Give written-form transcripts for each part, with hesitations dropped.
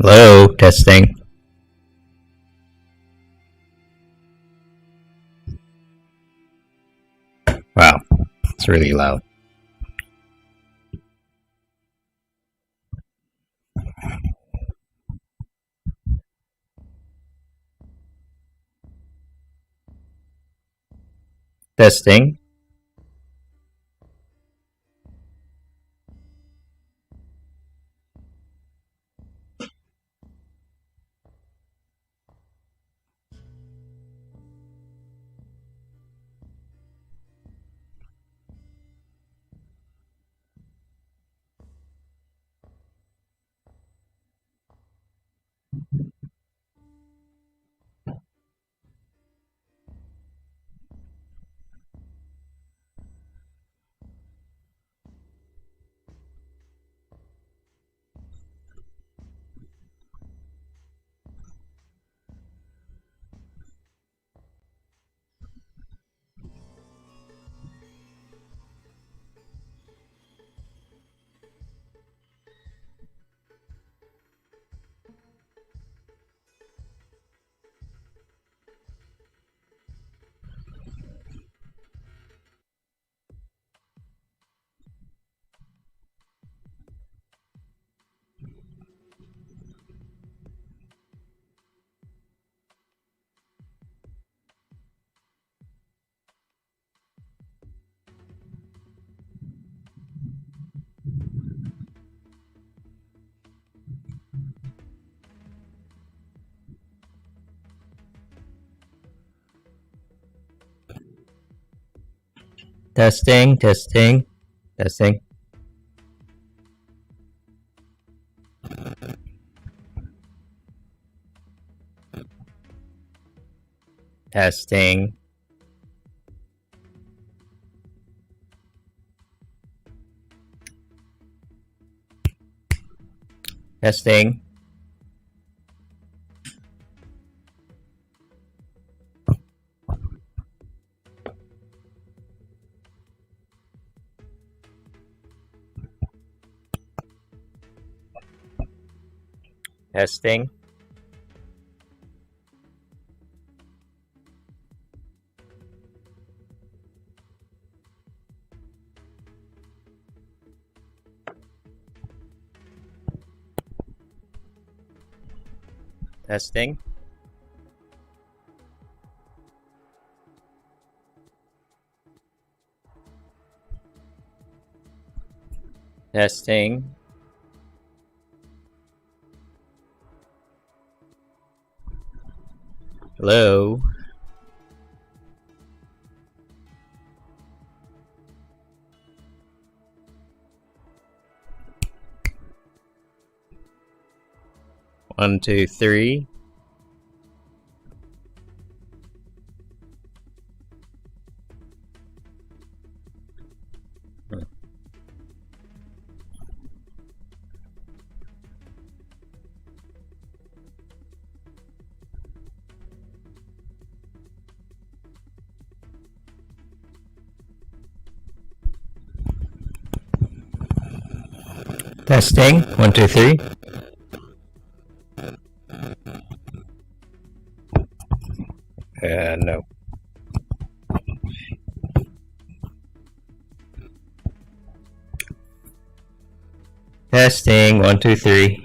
Hello, testing. Wow, it's really loud. Testing. Testing, testing, testing. Testing. Testing. Testing. Testing. Testing. Hello. One, two, three. Testing. One, two, three. No. Testing 1 2 3.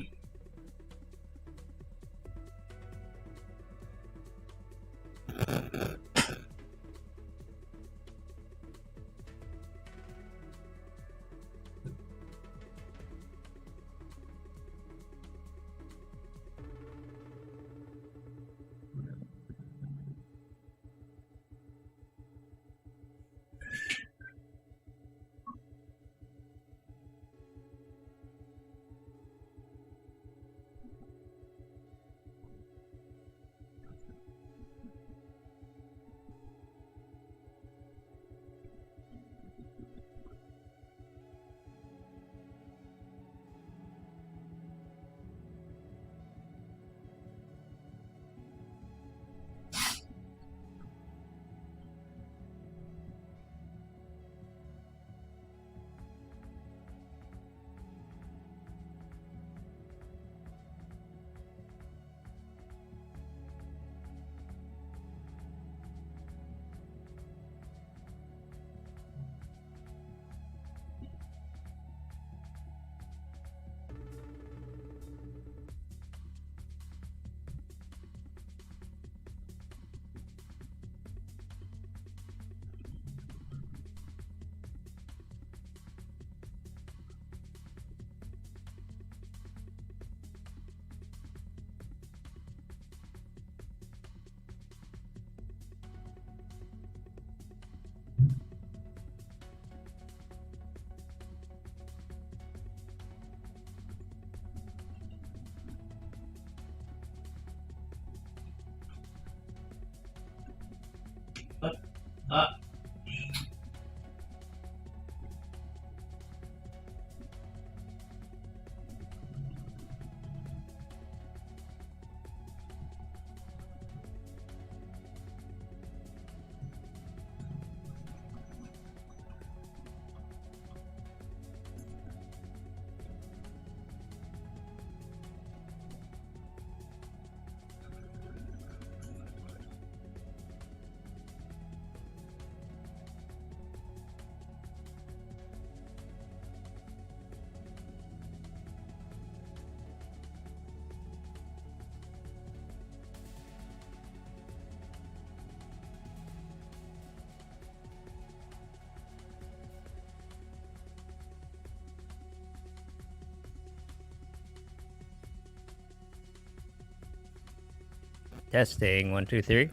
Testing 1 2 3.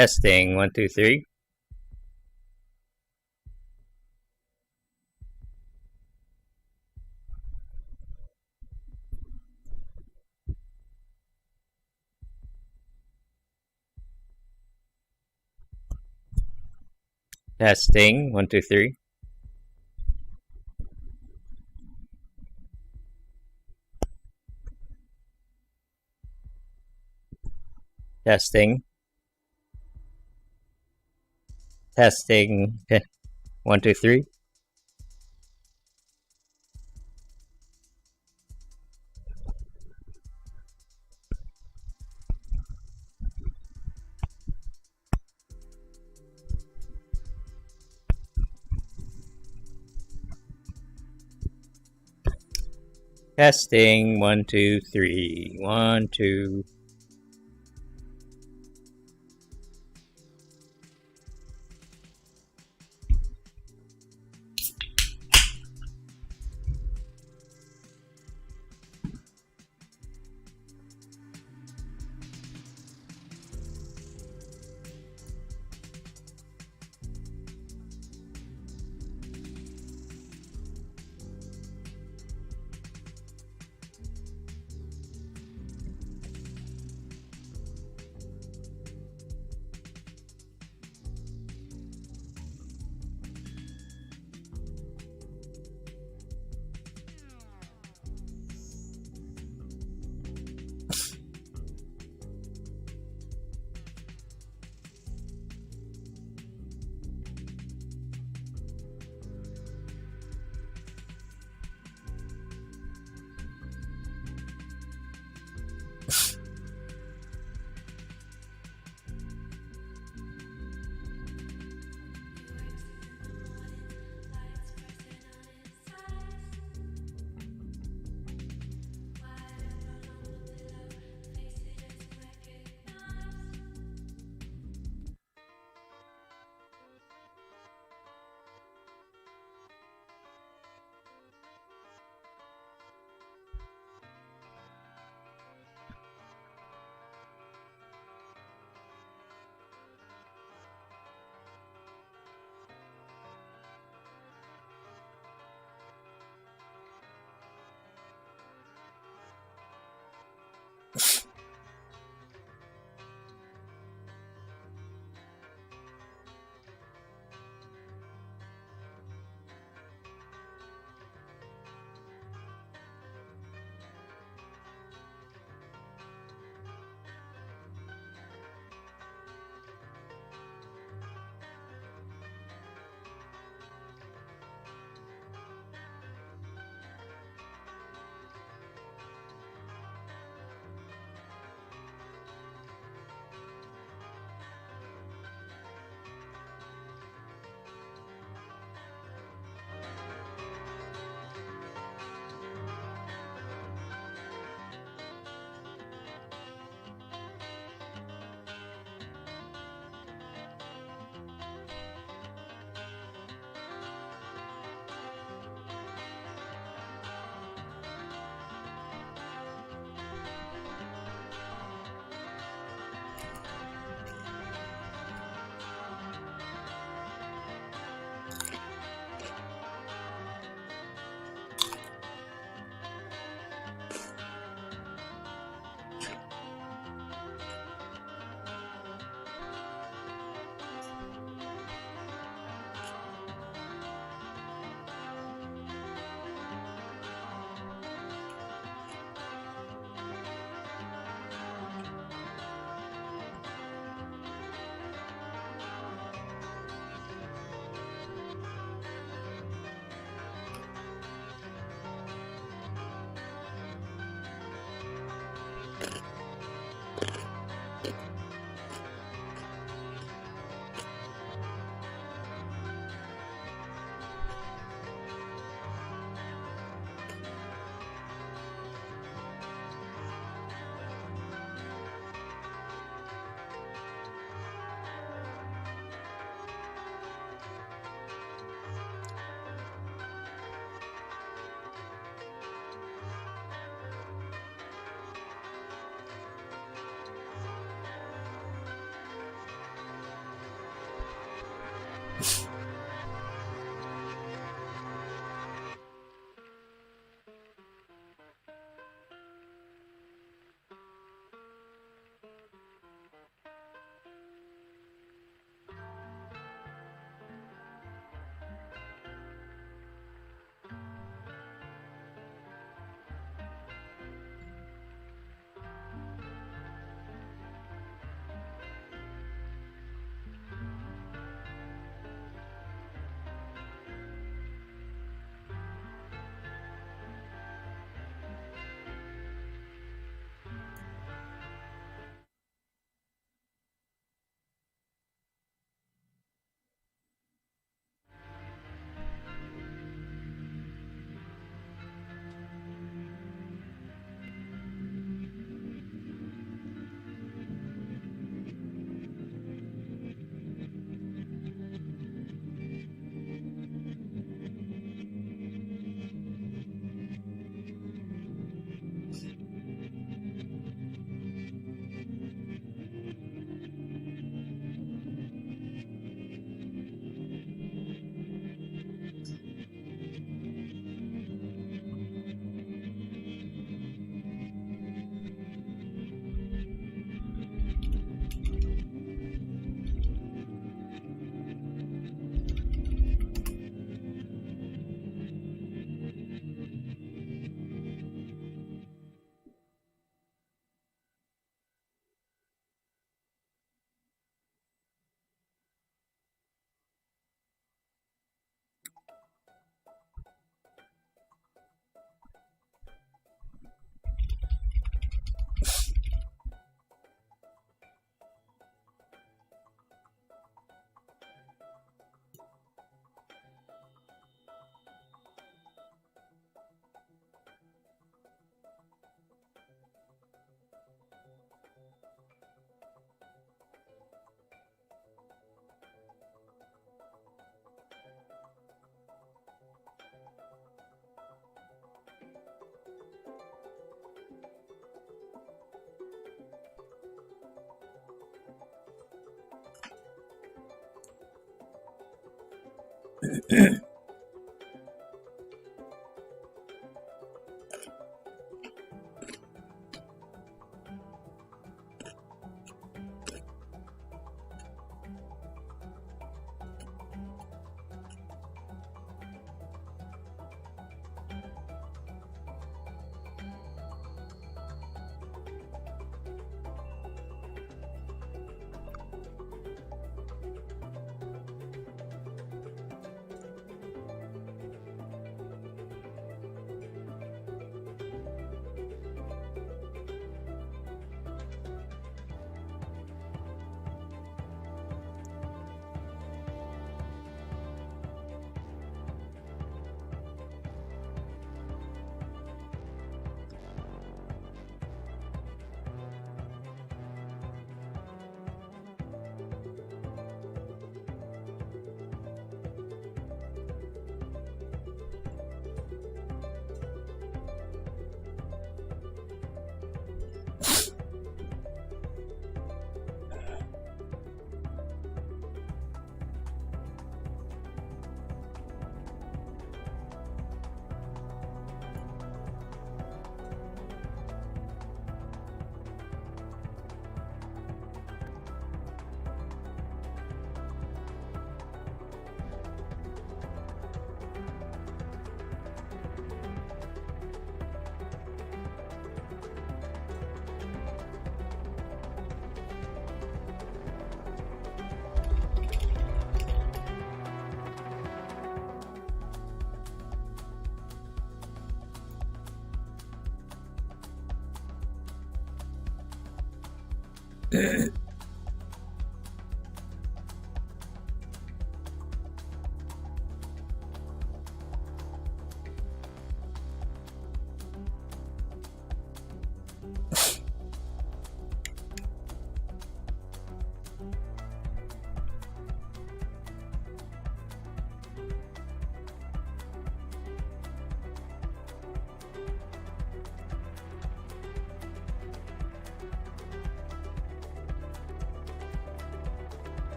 Testing 1 2 3. Testing 1 2 3. Testing. Testing 1 2 3. Testing 1 2 3 1 2.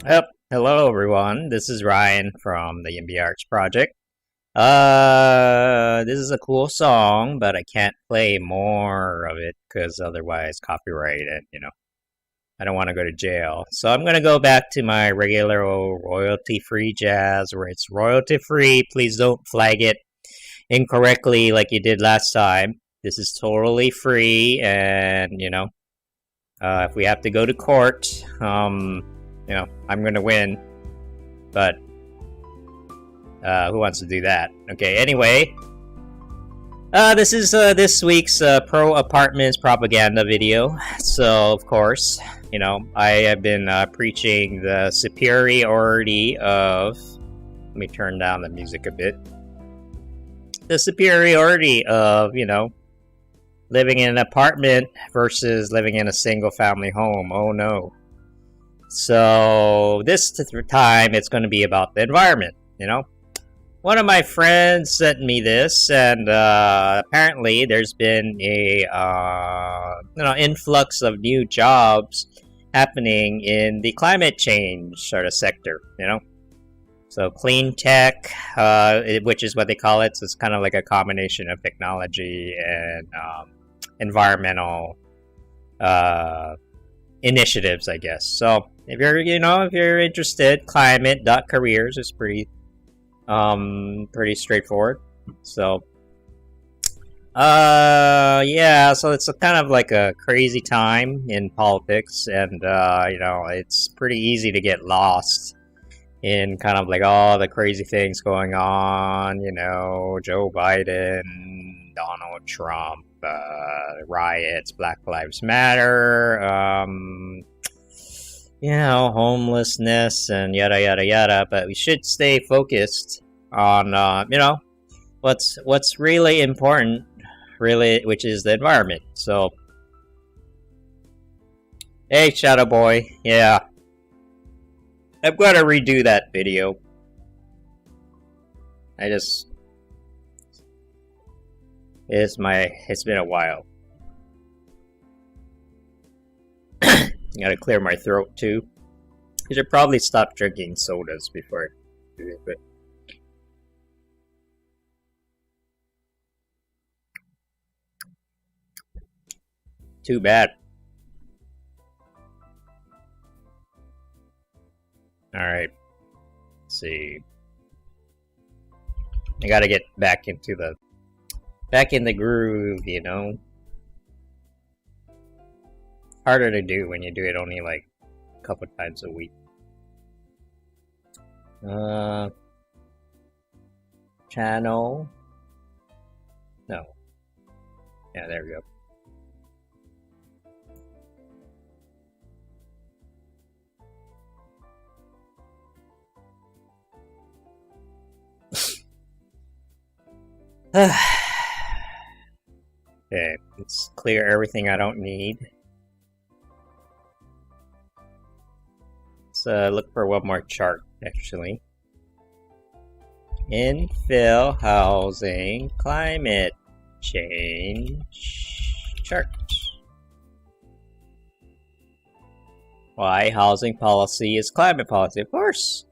Yep. Hello, everyone. This is Ryan from the YIMBY Arts project. This is a cool song, but I can't play more of it because otherwise copyright and, I don't want to go to jail. So I'm going to go back to my regular old royalty-free jazz where it's royalty-free. Please don't flag it incorrectly like you did last time. This is totally free, and, if we have to go to court, I'm going to win, but who wants to do that? Okay, anyway, this is this week's Pro Apartments propaganda video. So, of course, I have been preaching the superiority of, let me turn down the music a bit, the superiority of, living in an apartment versus living in a single-family home. Oh, no. So this time it's going to be about the environment, one of my friends sent me this, and apparently there's been a influx of new jobs happening in the climate change sort of sector. So clean tech, which is what they call it. So it's kind of like a combination of technology and environmental initiatives, I guess. So if you're interested, climate.careers is pretty straightforward. So yeah, so it's a kind of like a crazy time in politics, and it's pretty easy to get lost in kind of like all the crazy things going on, Joe Biden, Donald Trump, riots, Black Lives Matter, homelessness, and yada yada yada. But we should stay focused on what's really important, which is the environment. So, hey, Shadow Boy, yeah, I'm gonna redo that video. It's been a while. I gotta clear my throat too. I should probably stop drinking sodas before I do it, but too bad. Alright. Let's see. I gotta get back in the groove, Harder to do when you do it only like a couple times a week. Channel. No. Yeah, there we go. Okay, let's clear everything I don't need. Let's look for one more chart, actually. Infill housing climate change chart. Why housing policy is climate policy? Of course.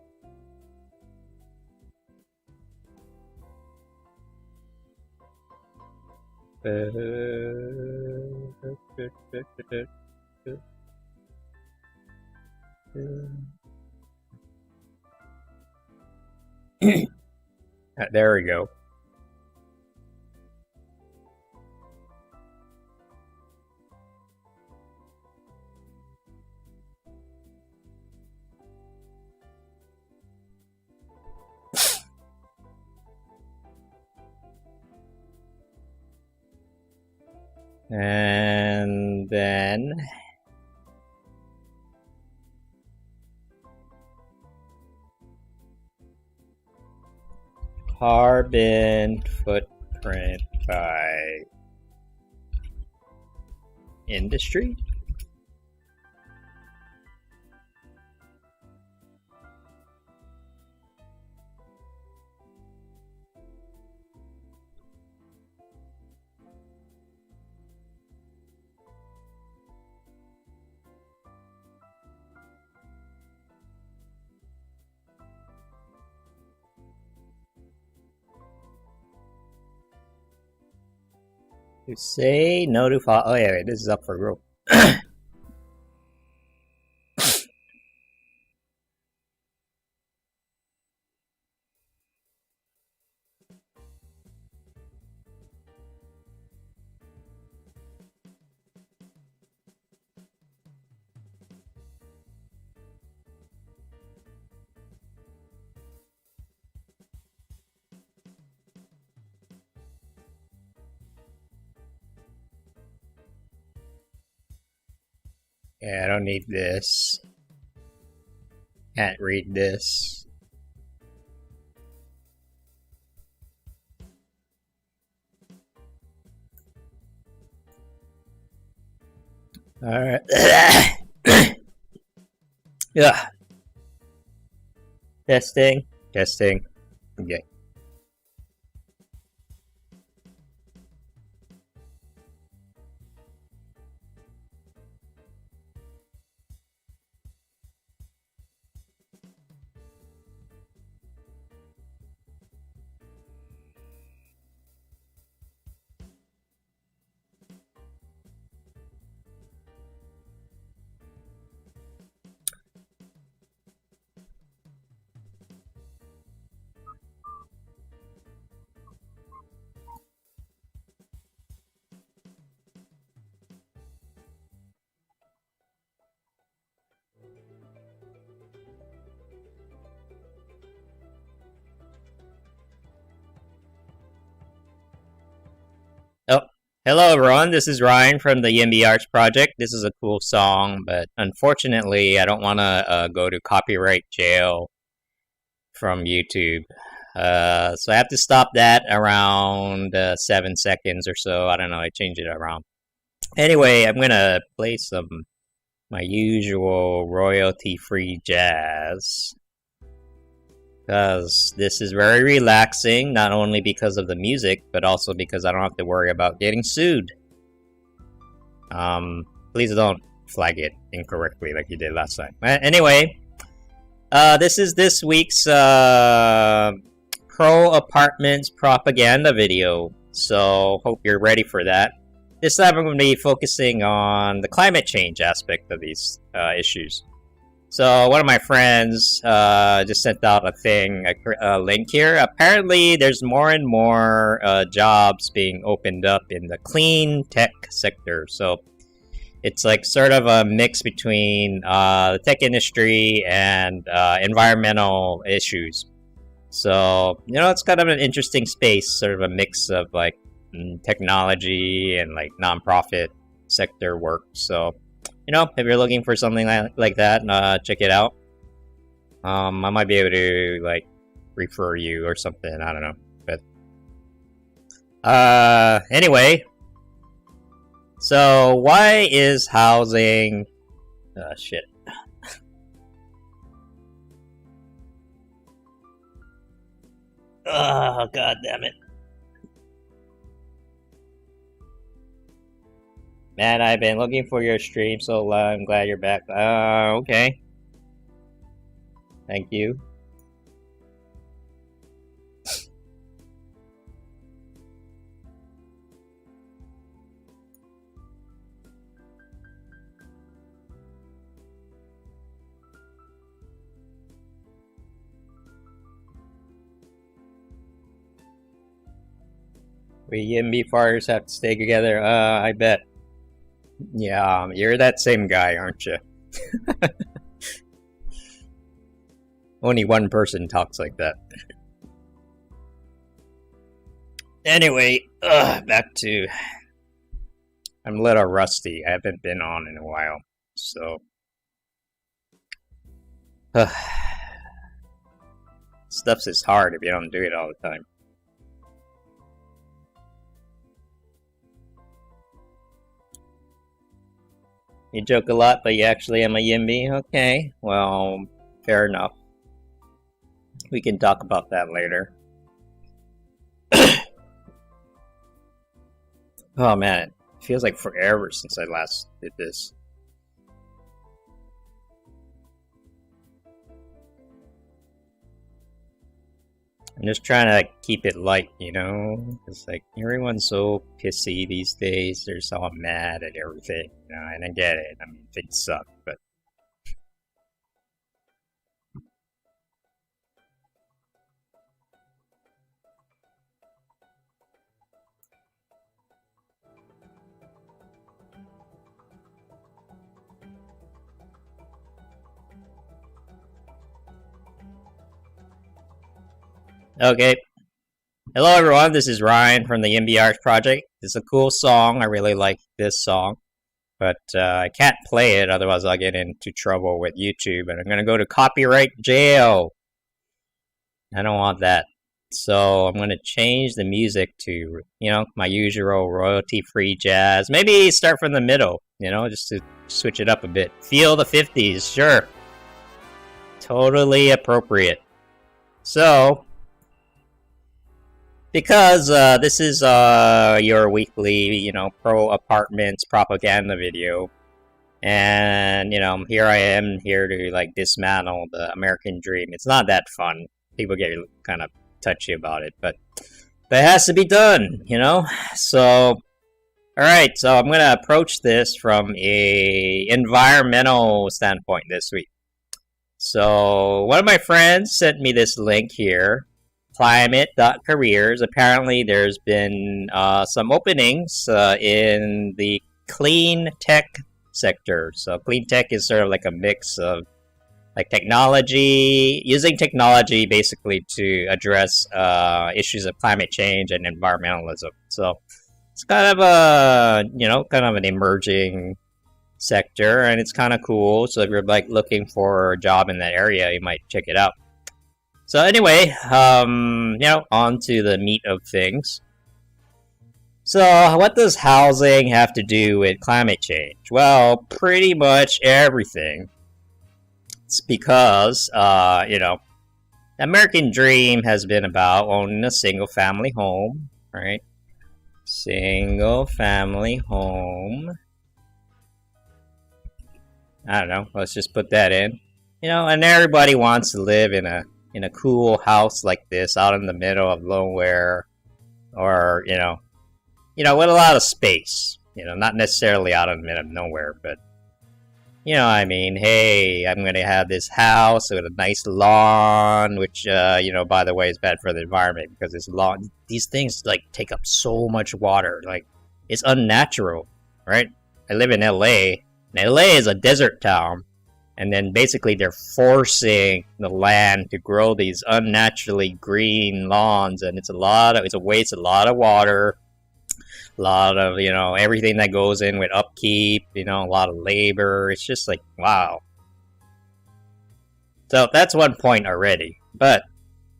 There we go. And then carbon footprint by industry. To say no to follow. Oh yeah, wait, this is up for growth. Yeah, I don't need this. Can't read this. Alright. Yeah. Testing. Okay. Hello everyone, this is Ryan from the YIMBY Arts project. This is a cool song, but unfortunately I don't want to go to copyright jail from YouTube. So I have to stop that around 7 seconds or so. I don't know, I changed it around. Anyway, I'm going to play some my usual royalty-free jazz, because this is very relaxing, not only because of the music, but also because I don't have to worry about getting sued. Please don't flag it incorrectly like you did last time. Anyway, this is this week's pro apartments propaganda video, so hope you're ready for that. This time I'm going to be focusing on the climate change aspect of these issues. So one of my friends just sent out a link here. Apparently there's more and more jobs being opened up in the clean tech sector. So it's like sort of a mix between the tech industry and environmental issues. So, you know, it's kind of an interesting space, sort of a mix of like technology and like nonprofit sector work. So, you know, if you're looking for something like that, check it out. I might be able to like refer you or something. I don't know, but anyway. So why is housing? Shit. Oh, god damn it. Man, I've been looking for your stream so long. I'm glad you're back. Okay. Thank you. We YIMBY farters have to stay together. I bet. Yeah, you're that same guy, aren't you? Only one person talks like that. Anyway, back to... I'm a little rusty. I haven't been on in a while, so... Stuff's is hard if you don't do it all the time. You joke a lot, but you actually am a YIMBY? Okay, well, fair enough. We can talk about that later. Oh man, it feels like forever since I last did this. I'm just trying to keep it light, you know? It's like, everyone's so pissy these days. They're so mad at everything, you know? And I get it. I mean, things suck, but... Okay. Hello everyone, this is Ryan from the YIMBY Arts project. It's a cool song. I really like this song. But I can't play it, otherwise I'll get into trouble with YouTube. And I'm going to go to copyright jail. I don't want that. So I'm going to change the music to, you know, my usual royalty-free jazz. Maybe start from the middle, you know, just to switch it up a bit. Feel the 50s, sure. Totally appropriate. So... because this is your weekly, you know, pro apartments propaganda video, and you know, here I am here to like dismantle the American dream. It's not that fun. People get kind of touchy about it, but it has to be done, you know. So, all right. So I'm gonna approach this from a environmental standpoint this week. So one of my friends sent me this link here. Climate.careers. Apparently there's been some openings in the clean tech sector. So clean tech is sort of like a mix of like technology, using technology basically to address issues of climate change and environmentalism. So It's kind of a, kind of an emerging sector, and it's kind of cool. So if you're like looking for a job in that area, you might check it out. So anyway, on to the meat of things. So what does housing have to do with climate change? Well, pretty much everything. It's because, the American dream has been about owning a single family home, right? Single family home. I don't know, let's just put that in. And everybody wants to live in a cool house like this out in the middle of nowhere, or with a lot of space, not necessarily out in the middle of nowhere, but I mean, hey, I'm gonna have this house with a nice lawn, which by the way is bad for the environment because this lawn, these things like take up so much water, like it's unnatural, right? I live in LA, and LA is a desert town. And then basically they're forcing the land to grow these unnaturally green lawns, and it's a waste a lot of water, a lot of everything that goes in with upkeep, a lot of labor. It's just like, wow. So that's one point already. But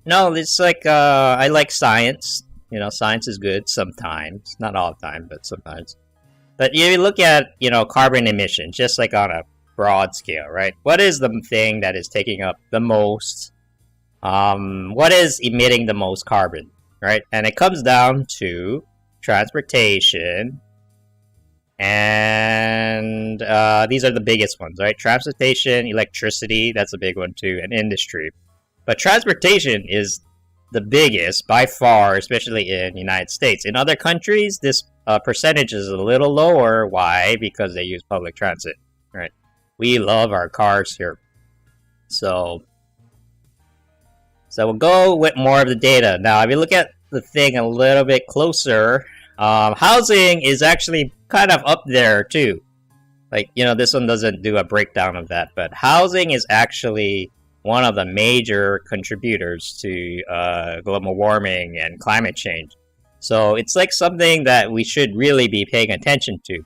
no, it's like I like science. Science is good sometimes, not all the time, but sometimes. But you look at carbon emissions, just like on a broad scale, right? What is the thing that is taking up the most? What is emitting the most carbon, right? And it comes down to transportation, and these are the biggest ones, right? Transportation, electricity, that's a big one too, and industry. But transportation is the biggest by far, especially in the United States. In other countries, this percentage is a little lower. Why? Because they use public transit, right? We love our cars here. So we'll go with more of the data. Now, if you look at the thing a little bit closer, housing is actually kind of up there too. Like, this one doesn't do a breakdown of that, but housing is actually one of the major contributors to global warming and climate change. So it's like something that we should really be paying attention to.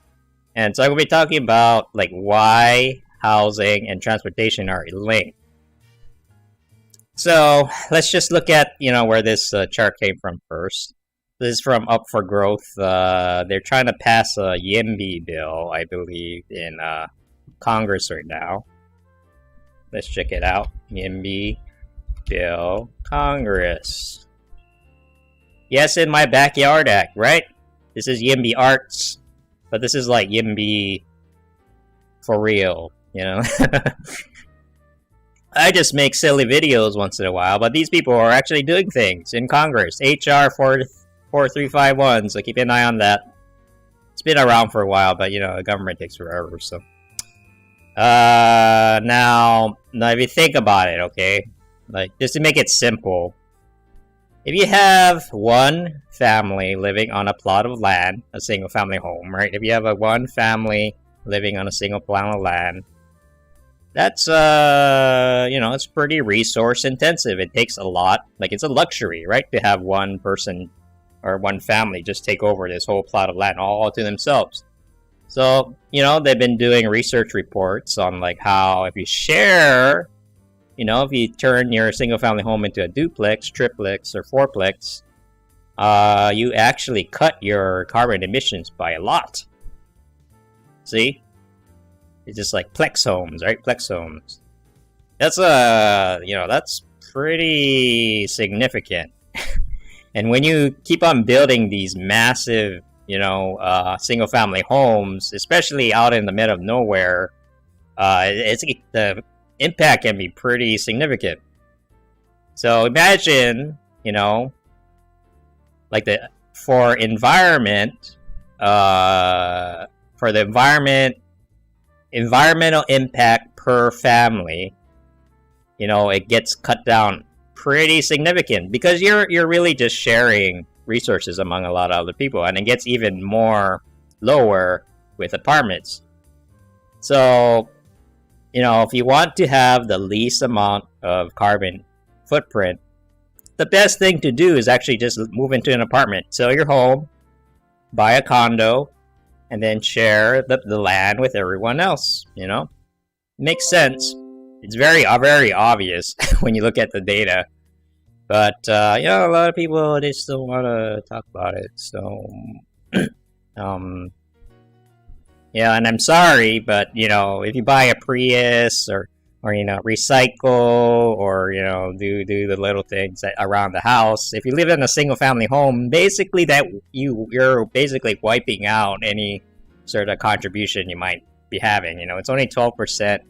And so I'm going to be talking about like why housing and transportation are linked. So let's just look at where this chart came from first. This is from Up for Growth. They're trying to pass a YIMBY bill, I believe, in Congress right now. Let's check it out. YIMBY bill, Congress. Yes, in my backyard act, right? This is YIMBY Arts. But this is like YIMBY for real, I just make silly videos once in a while, but these people are actually doing things in Congress. HR 4351, so keep an eye on that. It's been around for a while, but the government takes forever, so. Now if you think about it, okay? Like, just to make it simple, if you have one family living on a plot of land, a single family home, right? If you have one family living on a single plot of land, that's, it's pretty resource intensive. It takes a lot. Like, it's a luxury, right? To have one person or one family just take over this whole plot of land all to themselves. So, they've been doing research reports on like how if you share, if you turn your single family home into a duplex, triplex, or fourplex, you actually cut your carbon emissions by a lot. See? It's just like plex homes, right? Plex homes. That's that's pretty significant. And when you keep on building these massive, single family homes, especially out in the middle of nowhere, the impact can be pretty significant. So imagine, like for the environmental impact per family, it gets cut down pretty significant because you're really just sharing resources among a lot of other people, and it gets even more lower with apartments. So, if you want to have the least amount of carbon footprint, the best thing to do is actually just move into an apartment. Sell your home, buy a condo, and then share the land with everyone else. You know, makes sense. It's very obvious when you look at the data. But you know, a lot of people, they still want to talk about it. So yeah, and I'm sorry, but you know, if you buy a Prius or you know, recycle, or you know, do the little things around the house, if you live in a single family home, basically that you're basically wiping out any sort of contribution you might be having. You know, it's only 12%.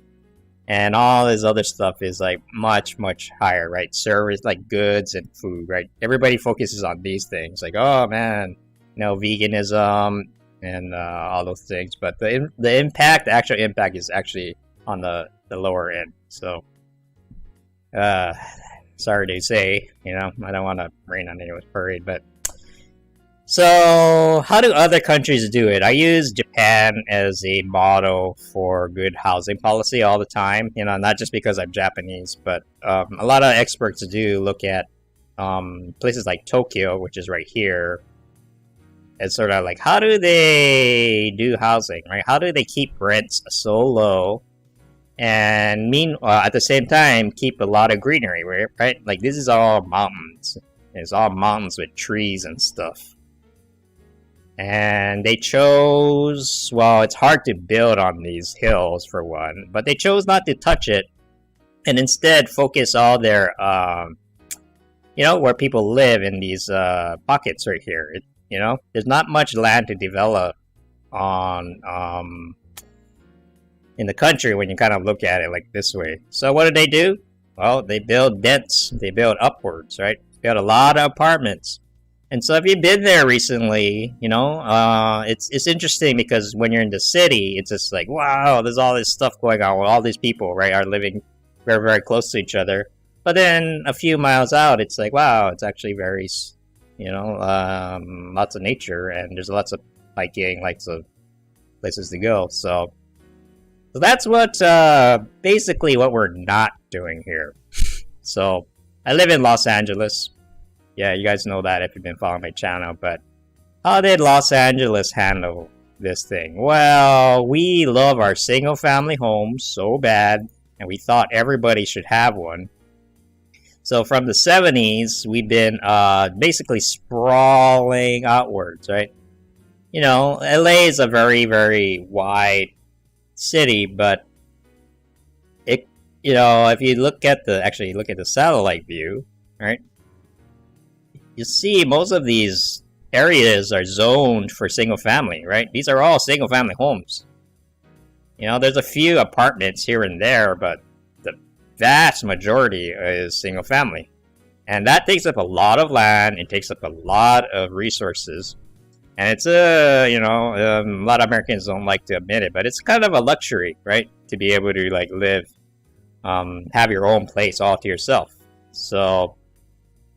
And all this other stuff is like much higher, right? Service, like goods and food, right? Everybody focuses on these things, like, oh man, you know, veganism and all those things. But the impact, the actual impact, is actually on the lower end. So, sorry to say, you know, I don't want to rain on anyone's parade, but. So, how do other countries do it? I use Japan as a model for good housing policy all the time. You know, not just because I'm Japanese, but a lot of experts do look at places like Tokyo, which is right here. It's sort of like, how do they do housing, right? How do they keep rents so low and at the same time keep a lot of greenery, right? Like, this is all mountains. It's all mountains with trees and stuff. And they chose, well, it's hard to build on these hills for one, but they chose not to touch it and instead focus all their, you know, where people live in these pockets right here. You know, there's not much land to develop on in the country when you kind of look at it like this way. So what do? Well, they build dense, they build upwards, right? They build a lot of apartments. And so if you've been there recently, you know, it's interesting because when you're in the city, it's just like, wow, there's all this stuff going on where all these people, right, are living very close to each other. But then a few miles out, it's like, wow, it's actually very, you know, lots of nature, and there's lots of hiking, lots of places to go. So that's what, basically what we're not doing here. So I live in Los Angeles. Yeah, you guys know that if you've been following my channel, but how did Los Angeles handle this thing? Well, we love our single-family homes so bad, and we thought everybody should have one. So from the 70s, we've been basically sprawling outwards, right? You know, LA is a very wide city, but it, you know, if you look at the satellite view, right? You see, most of these areas are zoned for single family, right? These are all single family homes. You know, there's a few apartments here and there, but the vast majority is single family. And that takes up a lot of land, it takes up a lot of resources. And it's you know, a lot of Americans don't like to admit it, but it's kind of a luxury, right? To be able to like live, have your own place all to yourself. So,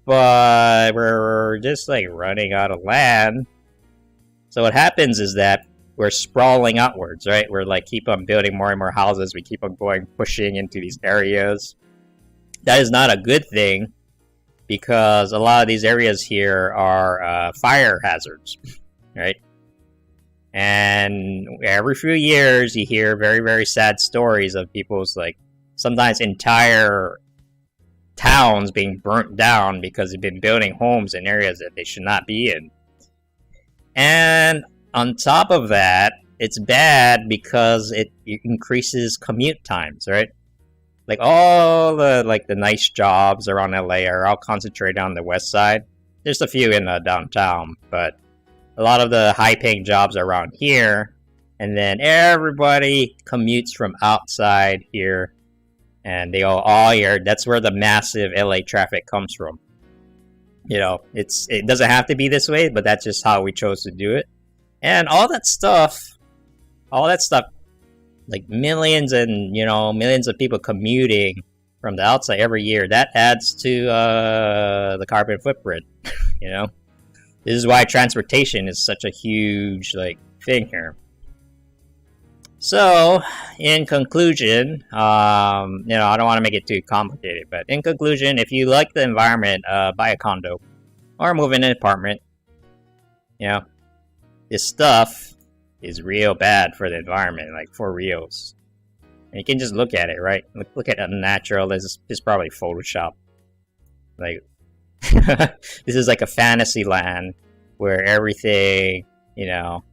but we're just like running out of land. So what happens is that we're sprawling outwards, right? We're like keep on building more and more houses. We keep on pushing into these areas. That is not a good thing because a lot of these areas here are fire hazards, right? And every few years you hear very sad stories of people's like sometimes entire towns being burnt down because they've been building homes in areas that they should not be in. And on top of that, it's bad because it increases commute times, right? Like all the nice jobs around LA are all concentrated on the west side. There's a few in downtown, but a lot of the high-paying jobs are around here. And then everybody commutes from outside here. And they all here. That's where the massive LA traffic comes from. You know, it doesn't have to be this way, but that's just how we chose to do it. And all that stuff, like millions of people commuting from the outside every year, that adds to the carbon footprint. You know, this is why transportation is such a huge like thing here. So, in conclusion, you know, I don't want to make it too complicated, but in conclusion, if you like the environment, buy a condo or move in an apartment. You know, this stuff is real bad for the environment, like for reals. And you can just look at it, right? Look at unnatural. This is probably Photoshop. Like, this is like a fantasy land where everything, you know,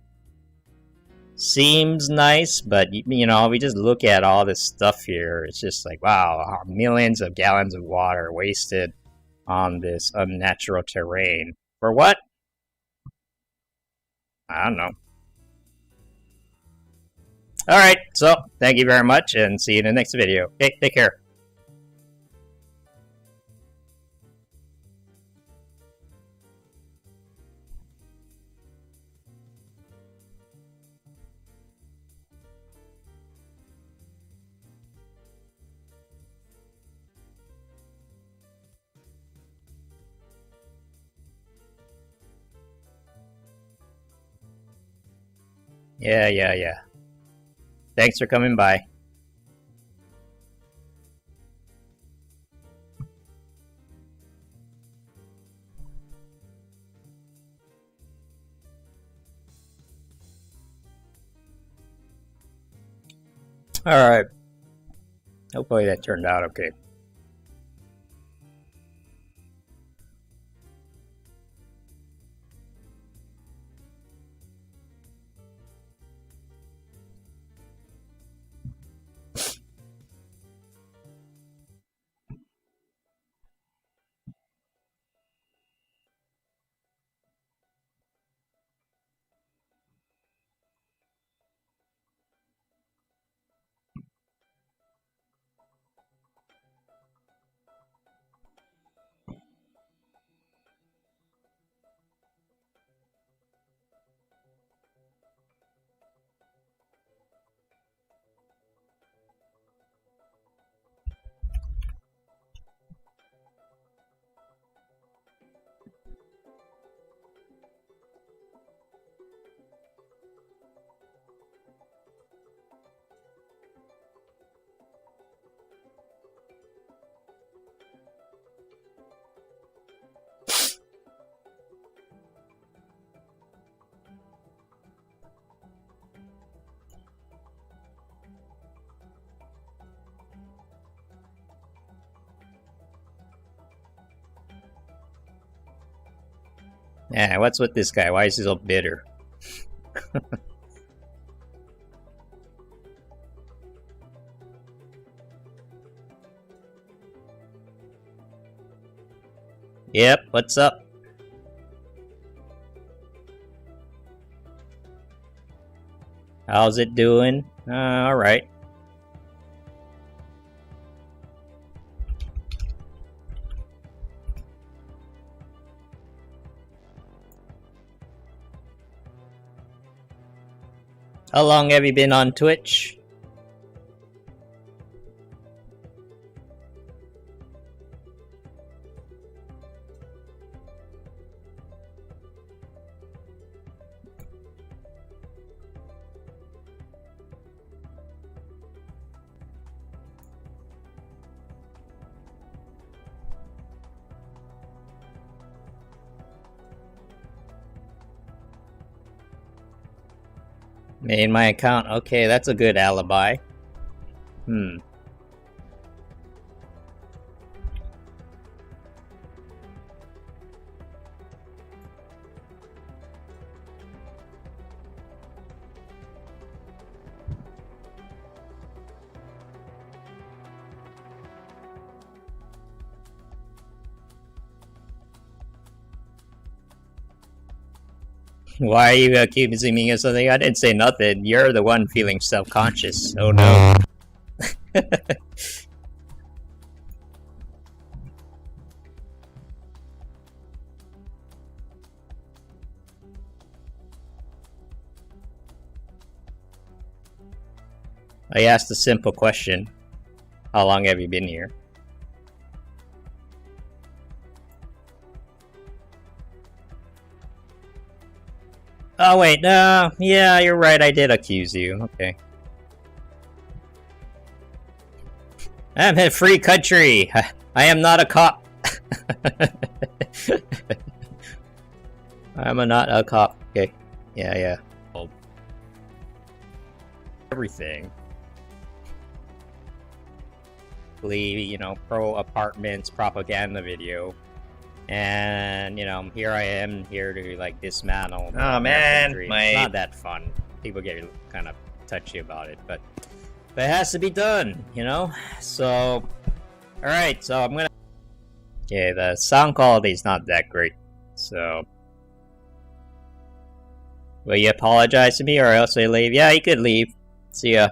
seems nice, but you know, we just look at all this stuff here. It's just like, wow, millions of gallons of water wasted on this unnatural terrain. For what? I don't know. Alright, so thank you very much and see you in the next video. Okay, take care. Yeah. Thanks for coming by. Alright. Hopefully that turned out okay. Yeah, what's with this guy? Why is he so bitter? Yep, what's up? How's it doing? Alright. How long have you been on Twitch? Made my account. Okay, that's a good alibi. Why are you accusing me of something? I didn't say nothing. You're the one feeling self-conscious. Oh no. I asked a simple question. How long have you been here? Oh wait, yeah, you're right, I did accuse you, okay. I'm in a free country! I am not a cop! I'm not a cop, okay. Yeah. Everything. You know, pro apartments propaganda video. And, you know, here I am here to like dismantle. Oh man, it's not that fun. People get kind of touchy about it, but it has to be done, you know? So, alright, so I'm gonna... Okay, the sound quality is not that great, so... Will you apologize to me or else you leave? Yeah, you could leave. See ya.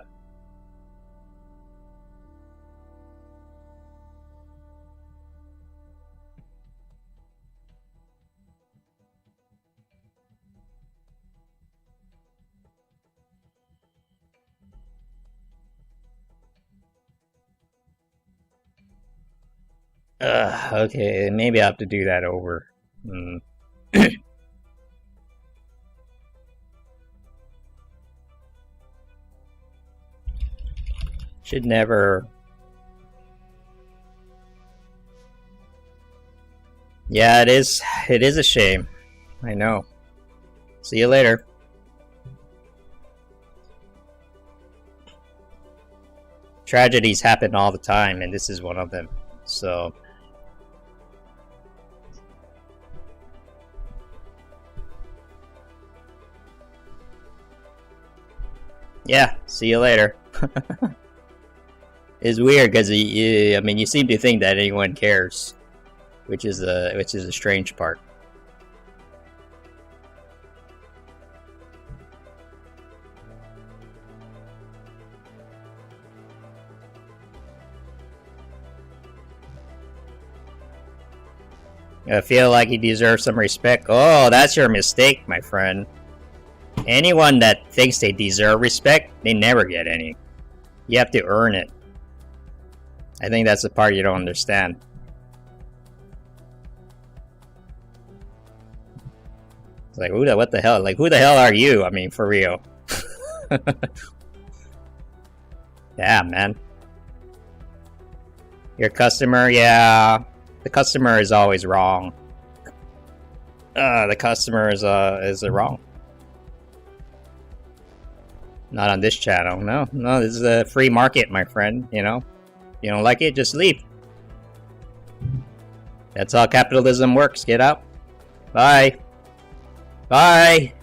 Okay, maybe I have to do that over. Should never... Yeah, it is a shame. I know. See you later. Tragedies happen all the time, and this is one of them. So... Yeah, see you later. It's weird because I mean, you seem to think that anyone cares, which is a strange part. I feel like he deserves some respect. Oh, that's your mistake, my friend. Anyone that thinks they deserve respect, they never get any. You have to earn it. I think that's the part you don't understand. It's like, what the hell? Like, who the hell are you? I mean, for real. Yeah, man. Your customer, yeah. The customer is always wrong. The customer is wrong. Not on this channel. No, this is a free market, my friend, you know? You don't like it, just leave. That's how capitalism works. Get out. Bye. Bye.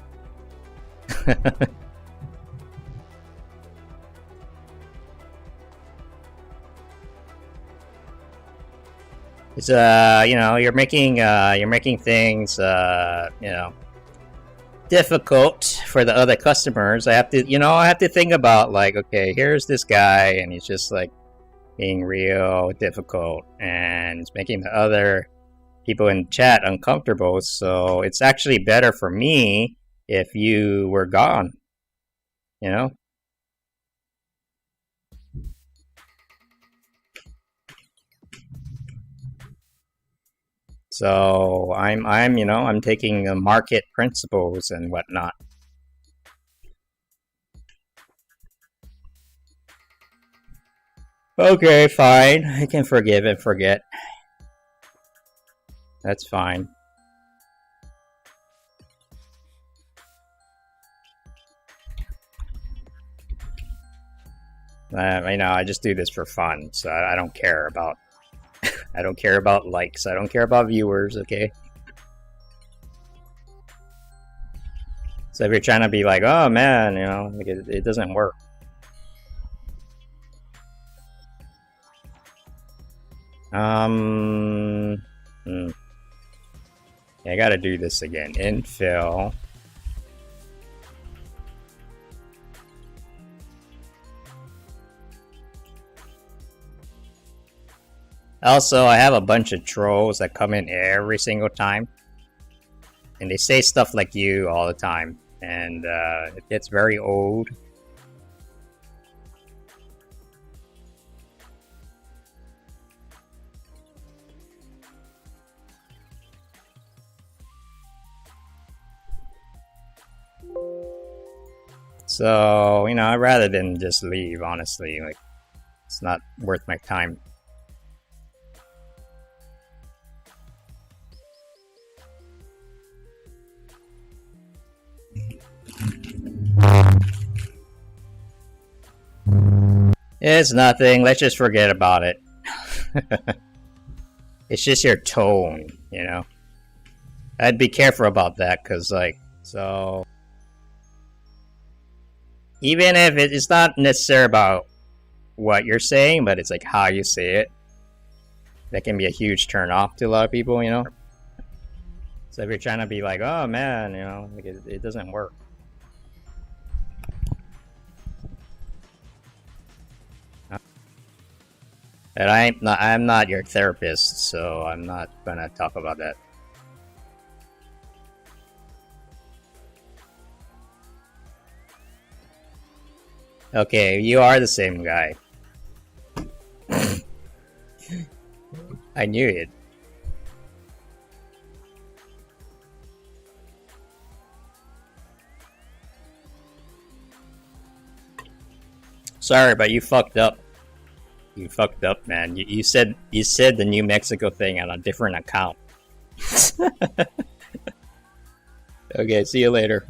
It's you know, you're making things you know, difficult for the other customers. I have to think about, like, okay, here's this guy and he's just like being real difficult and it's making the other people in chat uncomfortable. So it's actually better for me if you were gone, you know? So I'm taking the market principles and whatnot. Okay, fine. I can forgive and forget. That's fine. I know, I just do this for fun, so I don't care about I don't care about likes, I don't care about viewers, okay? So if you're trying to be like, oh man, you know, like it doesn't work. Yeah, I gotta do this again. Infill. Also, I have a bunch of trolls that come in every single time. And they say stuff like you all the time. And it gets very old. So, you know, I'd rather than just leave, honestly. Like, it's not worth my time. It's nothing. Let's just forget about it. It's just your tone, you know? I'd be careful about that, because, like, so... Even if it's not necessarily about what you're saying, but it's like how you say it. That can be a huge turn off to a lot of people, you know? So if you're trying to be like, oh man, you know, like it doesn't work. And I'm not your therapist, so I'm not gonna talk about that. Okay, you are the same guy. I knew it. Sorry, but you fucked up. You fucked up, man. You said the New Mexico thing on a different account. Okay, see you later.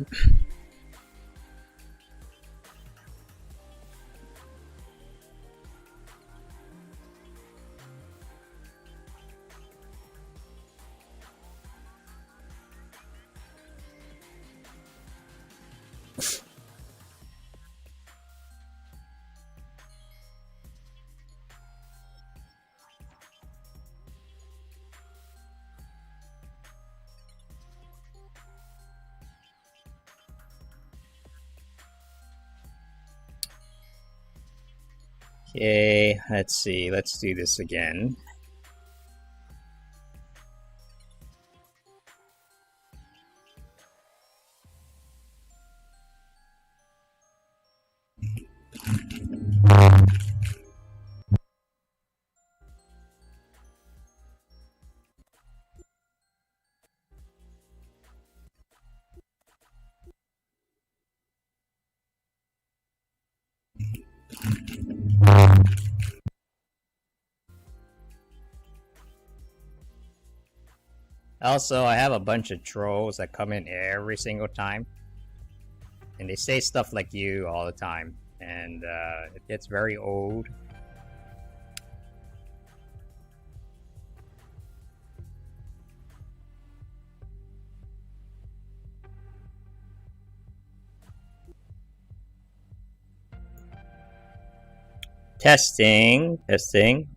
Okay, let's see. Let's do this again. Also, I have a bunch of trolls that come in every single time. And they say stuff like you all the time. And it gets very old. Testing. Testing.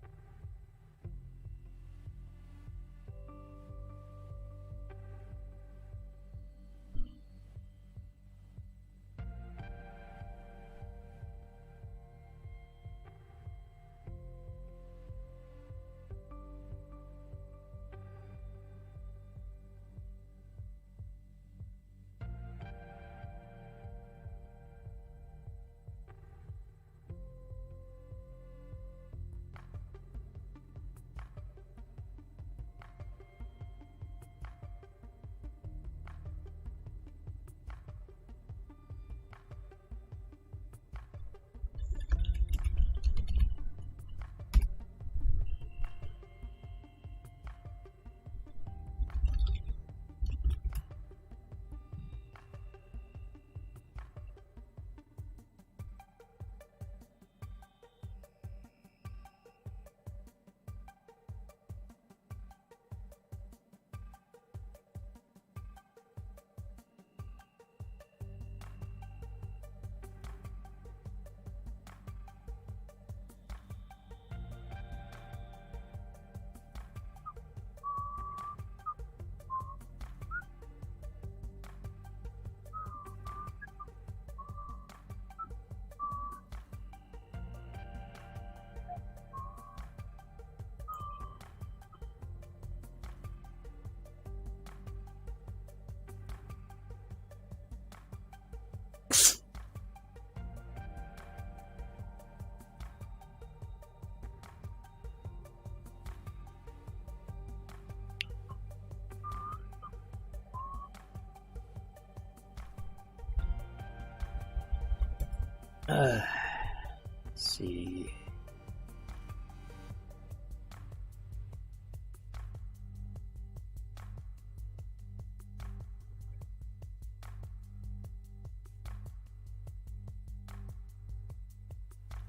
Let's see.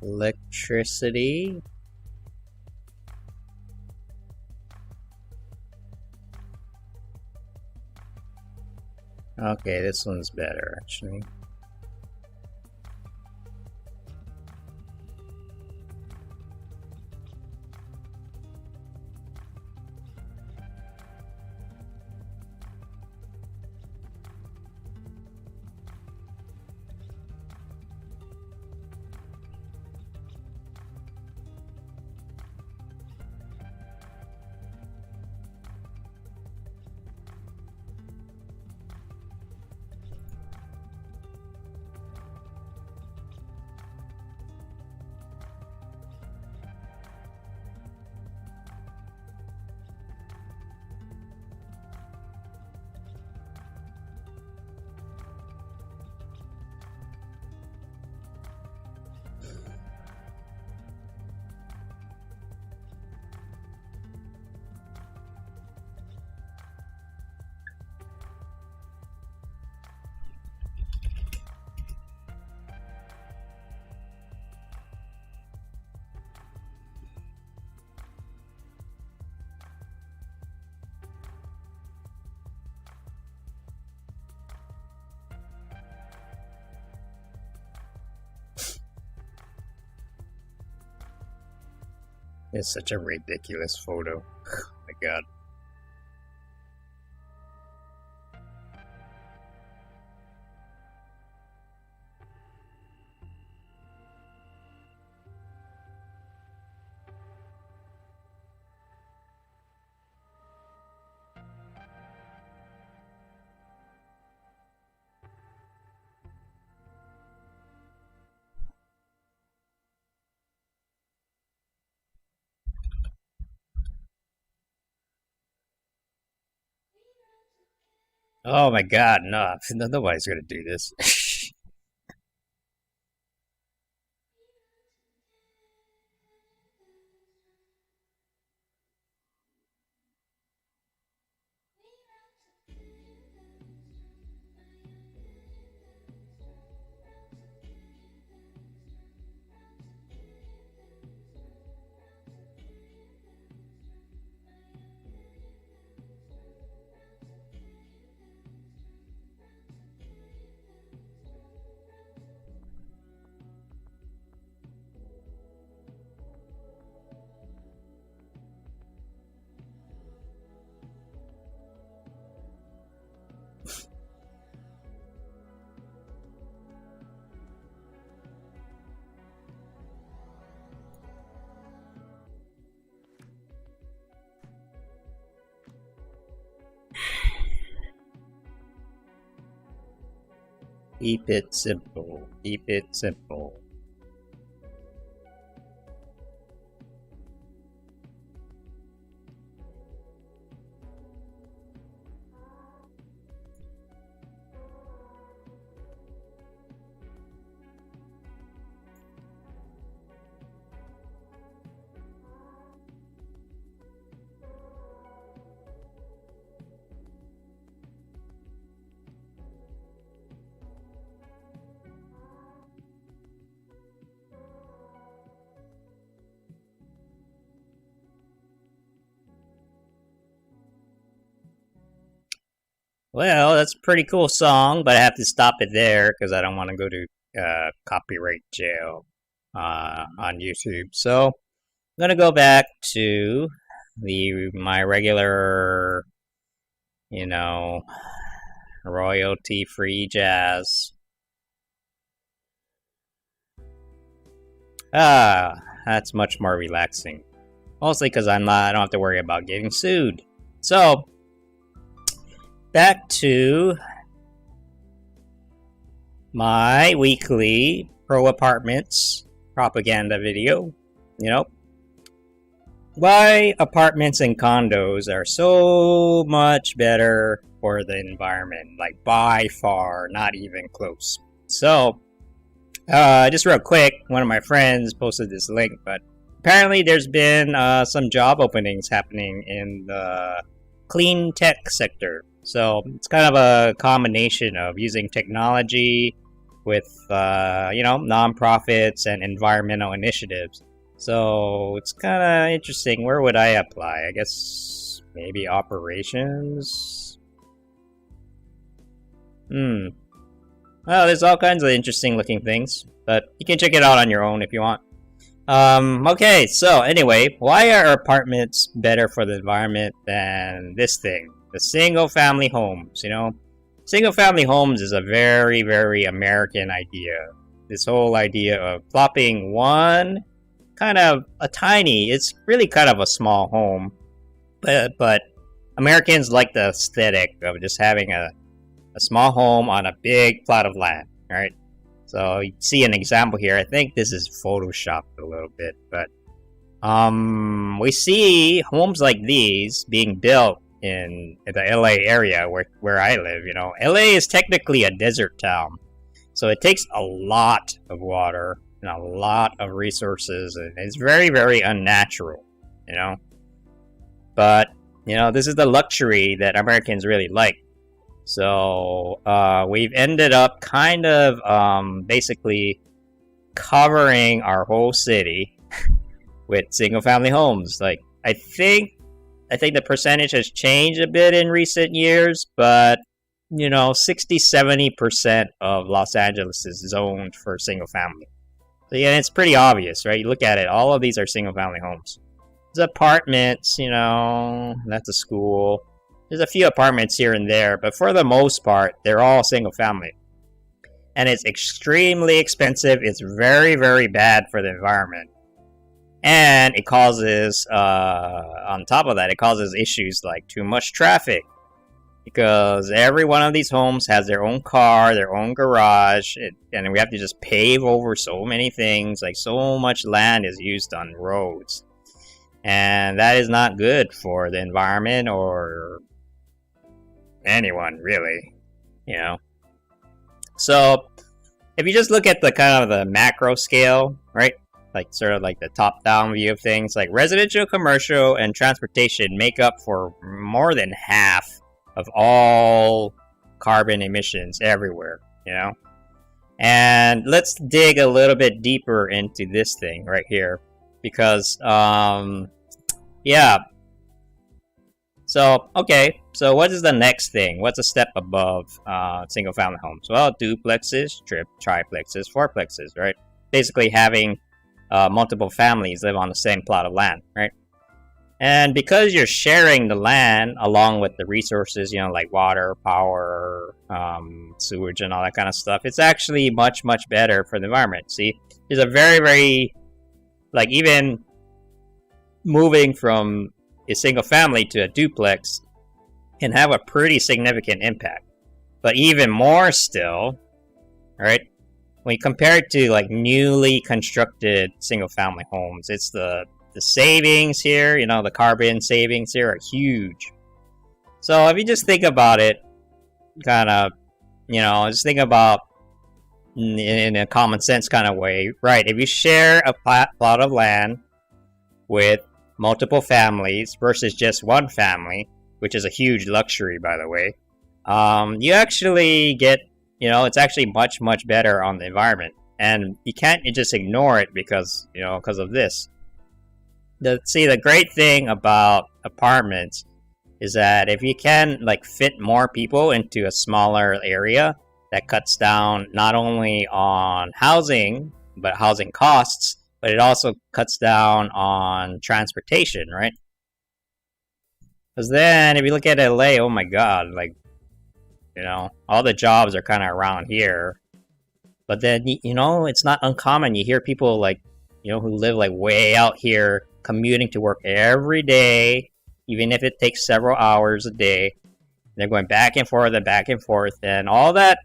Electricity. Okay, this one's better actually. It's such a ridiculous photo. Oh my god. Oh my god, no, nobody's gonna do this. Keep it simple. Keep it simple. Well, that's a pretty cool song, but I have to stop it there because I don't want to go to copyright jail on YouTube. So I'm gonna go back to my regular, you know, royalty-free jazz. That's much more relaxing. Mostly because I don't have to worry about getting sued. So back to my weekly pro apartments propaganda video. You know, why apartments and condos are so much better for the environment, like by far, not even close. So just real quick, one of my friends posted this link, but apparently there's been some job openings happening in the clean tech sector. So it's kind of a combination of using technology with nonprofits and environmental initiatives. So it's kind of interesting. Where would I apply? I guess maybe operations. Well, there's all kinds of interesting looking things, but you can check it out on your own if you want. Okay, so anyway, why are apartments better for the environment than this thing? The single-family homes, Single-family homes is a very, very American idea. This whole idea of plopping one, it's really kind of a small home, but Americans like the aesthetic of just having a small home on a big plot of land, right? So you see an example here. I think this is photoshopped a little bit, but we see homes like these being built in the LA area where I live. LA is technically a desert town, so it takes a lot of water and a lot of resources, and it's very, very unnatural, But this is the luxury that Americans really like. So we've ended up kind of basically covering our whole city with single-family homes. Like I think the percentage has changed a bit in recent years, but 60-70% of Los Angeles is zoned for single-family. So yeah, it's pretty obvious, right? You look at it; all of these are single-family homes. There's apartments, that's a school. There's a few apartments here and there, but for the most part, they're all single-family. And it's extremely expensive. It's very, very bad for the environment. And it causes, on top of that, it causes issues like too much traffic. Because every one of these homes has their own car, their own garage, and we have to just pave over so many things. Like, so much land is used on roads. And that is not good for the environment or anyone, really, So, if you just look at the kind of the macro scale, right? Like, sort of like the top-down view of things, like residential, commercial, and transportation make up for more than half of all carbon emissions everywhere, And let's dig a little bit deeper into this thing right here, because, So, okay, so what is the next thing? What's a step above single-family homes? Well, duplexes, triplexes, fourplexes, right? Basically having multiple families live on the same plot of land, right? And because you're sharing the land along with the resources, like water, power, sewage, and all that kind of stuff, it's actually much, much better for the environment. See, there's a very, very, even moving from a single family to a duplex can have a pretty significant impact. But even more still, right? When you compare it to newly constructed single family homes, it's the savings here, the carbon savings here are huge. So if you just think about it, just think about in a common sense kind of way, right? If you share a plot of land with multiple families versus just one family, which is a huge luxury, by the way, you actually get, it's actually much, much better on the environment. And you can't just ignore it because of this. The great thing about apartments is that if you can fit more people into a smaller area, that cuts down not only on housing, but housing costs, but it also cuts down on transportation, right? Because then, if you look at LA, oh my god, all the jobs are kind of around here. But then, it's not uncommon. You hear people who live way out here commuting to work every day, even if it takes several hours a day. They're going back and forth, and all that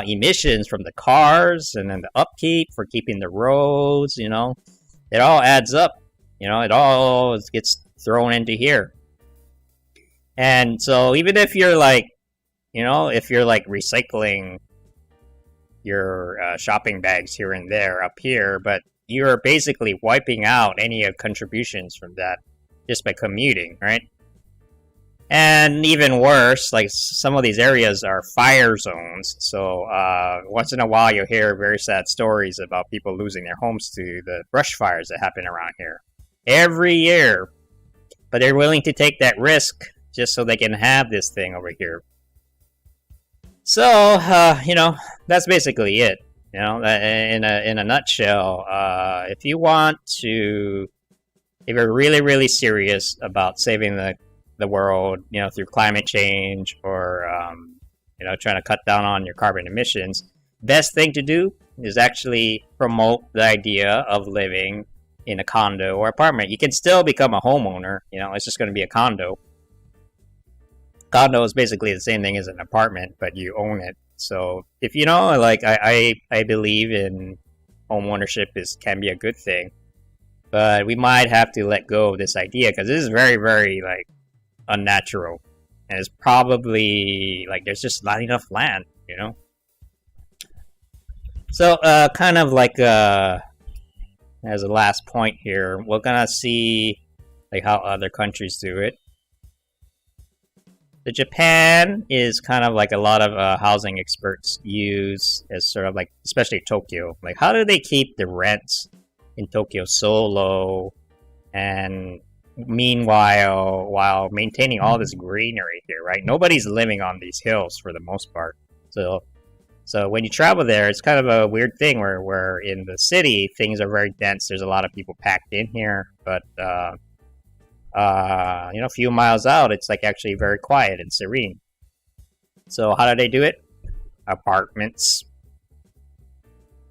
emissions from the cars and then the upkeep for keeping the roads, it all adds up. It all gets thrown into here. And so even if you're recycling your shopping bags here and there up here, but you're basically wiping out any contributions from that just by commuting, right? And even worse, like some of these areas are fire zones. So once in a while, you'll hear very sad stories about people losing their homes to the brush fires that happen around here every year. But they're willing to take that risk just so they can have this thing over here. So that's basically it. In a nutshell, if you want to, if you're really serious about saving the world, through climate change or trying to cut down on your carbon emissions, best thing to do is actually promote the idea of living in a condo or apartment. You can still become a homeowner. It's just going to be a condo. Condo is basically the same thing as an apartment, but you own it. So if I believe in home ownership can be a good thing, but we might have to let go of this idea because this is very unnatural, and it's probably there's just not enough land. So kind of as a last point here, we're gonna see how other countries do it. The Japan is kind of a lot of housing experts use as sort of especially Tokyo. How do they keep the rents in Tokyo so low, and meanwhile while maintaining all this greenery here, right? Nobody's living on these hills for the most part. So when you travel there, it's kind of a weird thing where in the city things are very dense. There's a lot of people packed in here, but a few miles out, it's actually very quiet and serene. So how do they do it? Apartments,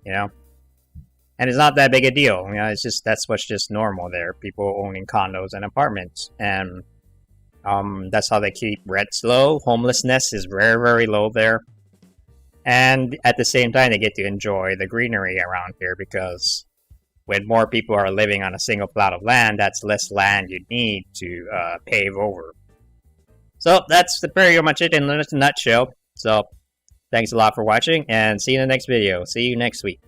and it's not that big a deal. It's just that's what's just normal there. People owning condos and apartments, and that's how they keep rents low. Homelessness is very low there, and at the same time, they get to enjoy the greenery around here because when more people are living on a single plot of land, that's less land you need to pave over. So that's pretty much it in a nutshell. So thanks a lot for watching, and see you in the next video. See you next week.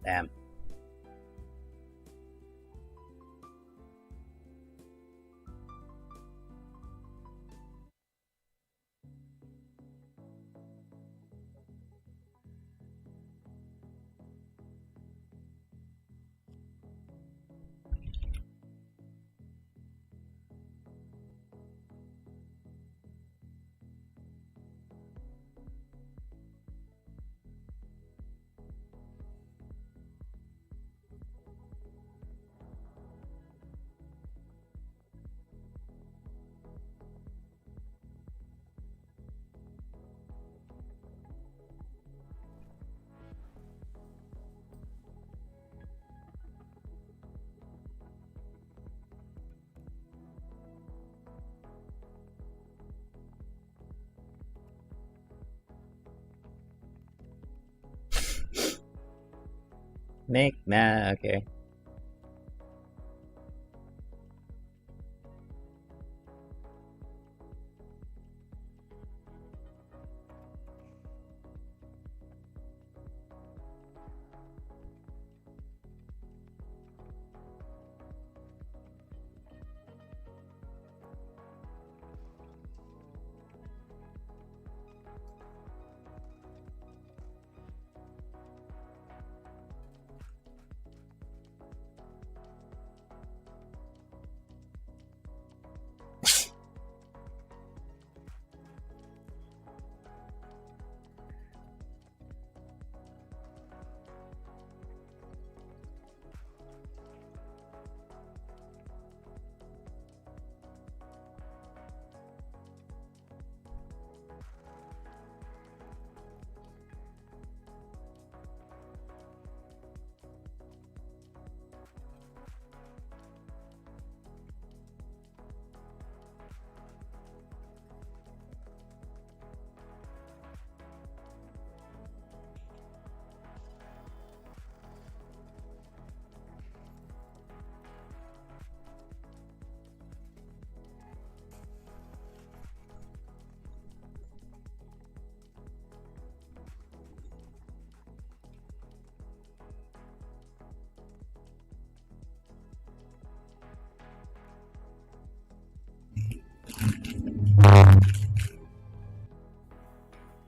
Damn. Okay.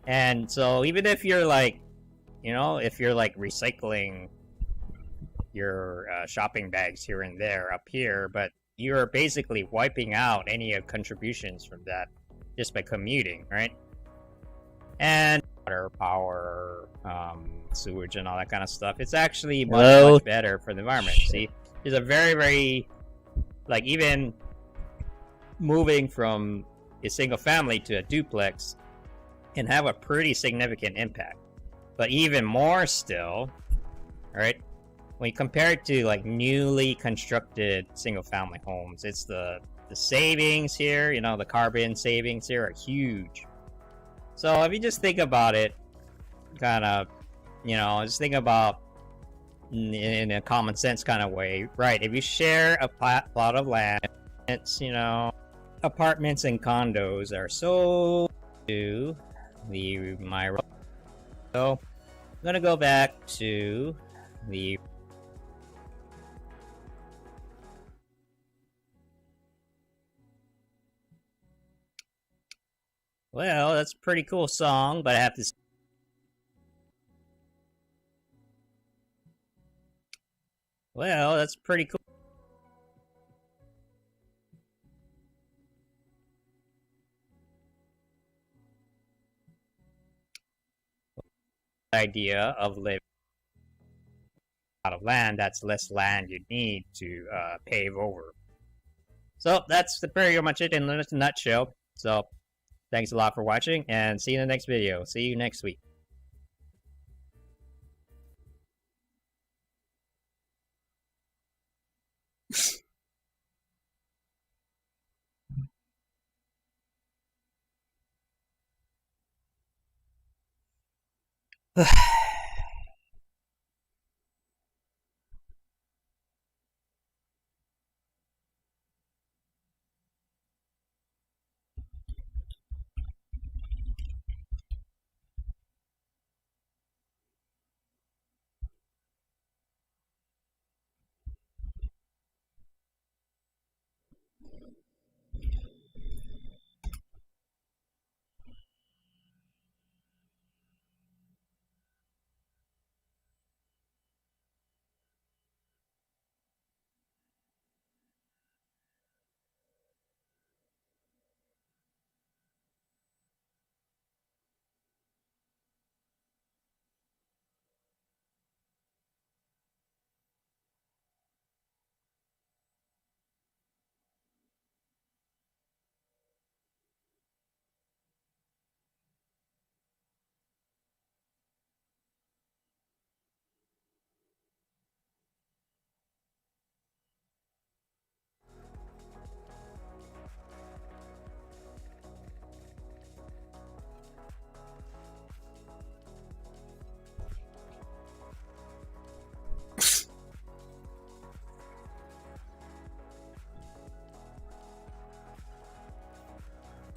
And so even if you're like, if you're like recycling your shopping bags here and there up here, but you're basically wiping out any contributions from that just by commuting, right? And water, power, sewage, and all that kind of stuff. It's actually much better for the environment. See, there's a very, very, like, even moving from a single family to a duplex can have a pretty significant impact. But even more still, right? When you compare it to like newly constructed single family homes, it's the savings here, the carbon savings here are huge. So if you just think about it, kind of, just think about in a common sense kind of way, right? If you share a plot of land, it's, apartments and condos are so to my. So I'm gonna go back to the. Well, that's a pretty cool song, but I have to. Well, that's pretty cool. Idea of living out of land, that's less land you need to pave over. So that's pretty much it in a nutshell. So thanks a lot for watching, and see you in the next video. See you next week.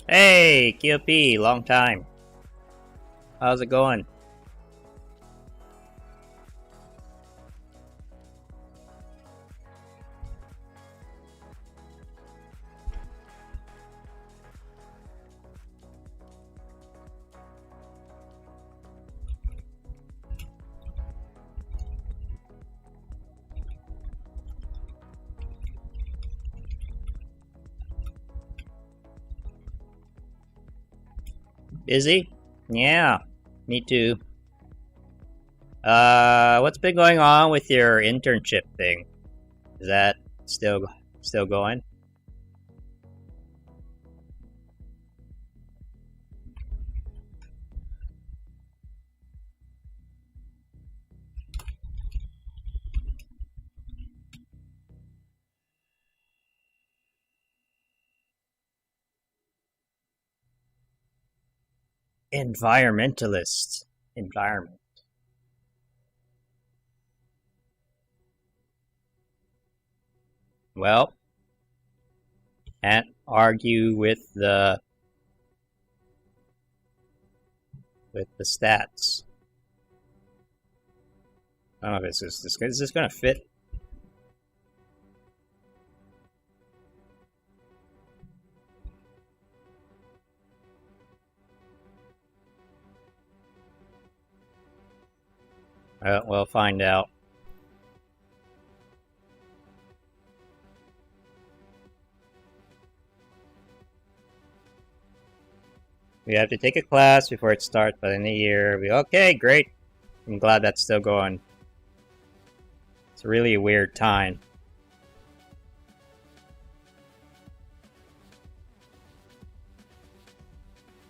Hey, QP, long time. How's it going? Busy? Yeah, me too. What's been going on with your internship thing? Is that still going? Environmentalist. Environment. Well, can't argue with the stats. I don't know if is this gonna fit? We'll find out. We have to take a class before it starts by the end of the year. Okay, great. I'm glad that's still going. It's really a weird time.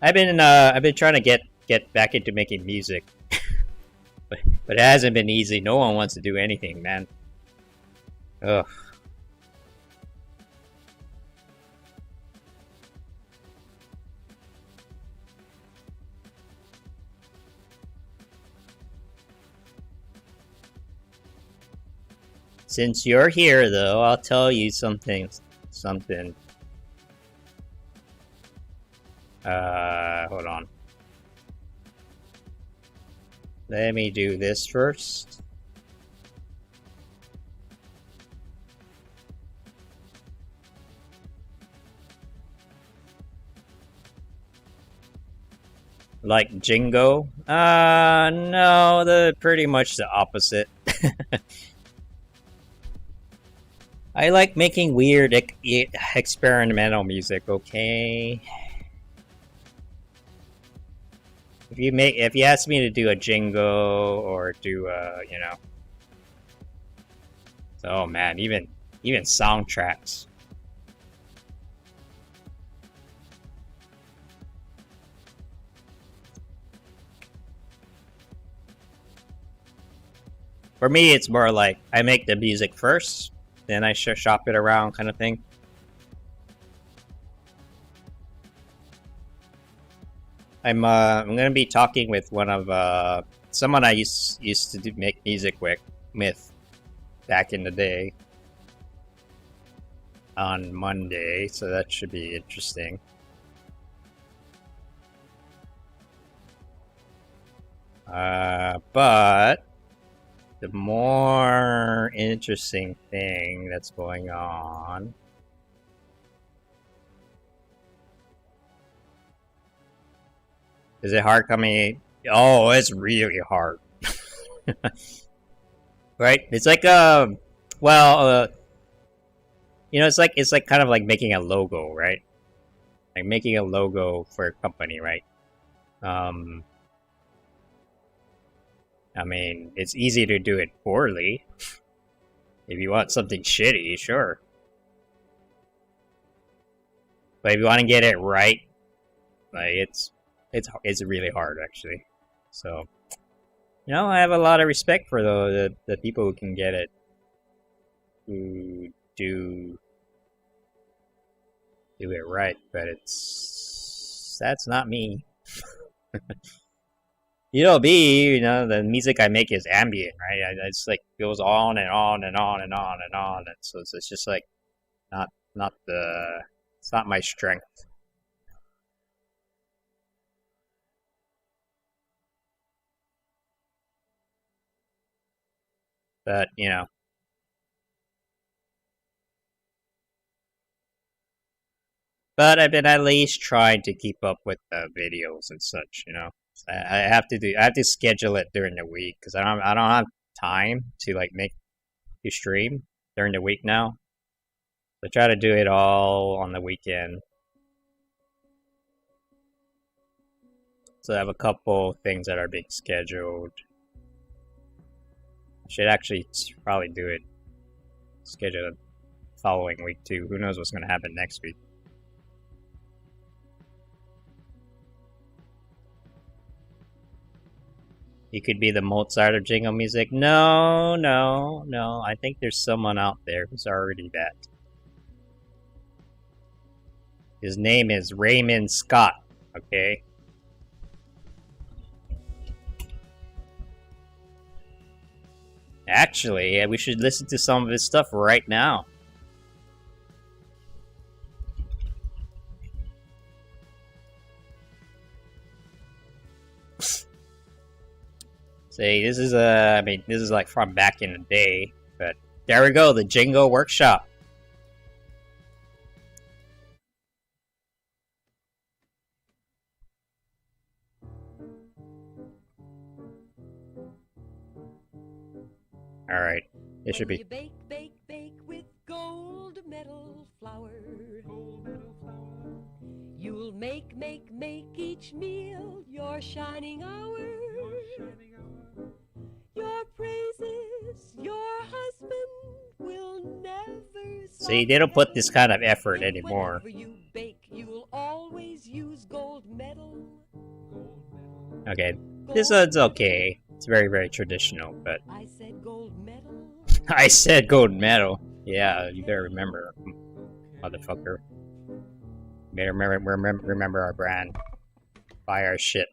I've been trying to get back into making music, but it hasn't been easy. No one wants to do anything, man. Ugh. Since you're here, though, I'll tell you something. Hold on. Let me do this first. Like Jingo? No, the pretty much the opposite. I like making weird experimental music, okay? If you ask me to do a Jingo or do you know. Oh man, even soundtracks. For me, it's more like I make the music first, then I shop it around, kind of thing. I'm gonna be talking with one of someone I used to make music with back in the day on Monday, so that should be interesting. But the more interesting thing that's going on is it hard coming? Oh, it's really hard. Right? It's like well, you know, it's like kind of like making a logo, right? Like making a logo for a company, right? I mean, it's easy to do it poorly. If you want something shitty, sure. But if you want to get it right, like it's really hard actually. So, you know, I have a lot of respect for the people who can get it, who do it right. But that's not me. You know, the music I make is ambient, right? It's like goes on and on and on and on and on, and so it's just like not the it's not my strength. But you know, but I've been at least trying to keep up with the videos and such. You know, I have to schedule it during the week because I don't have time to like make to stream during the week now. So I try to do it all on the weekend. So I have a couple things that are being scheduled. I should actually probably do it. Schedule it following week too. Who knows what's going to happen next week? You could be the Mozart of jingle music. No, no, no. I think there's someone out there who's already that. His name is Raymond Scott. Okay. Actually, we should listen to some of his stuff right now. Say, this is I mean, this is like from back in the day, but there we go, the Jingo Workshop. Alright. It should be. You bake, bake, bake with gold medal flour. You'll make, make, make each meal your shining hour. Your praises, your husband will never See, they don't put this kind of effort anymore. Whenever you bake, you'll always use gold medal. Okay, this one's okay. It's very, very traditional, but I said gold medal. I said gold medal. Yeah, you better remember, motherfucker. You better remember our brand. Buy our shit.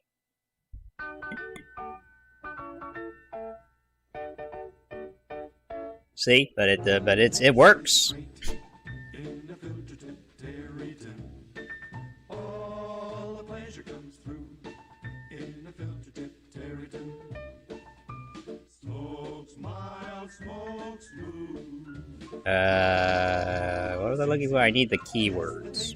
See, but it works. What was I looking for? I need the keywords.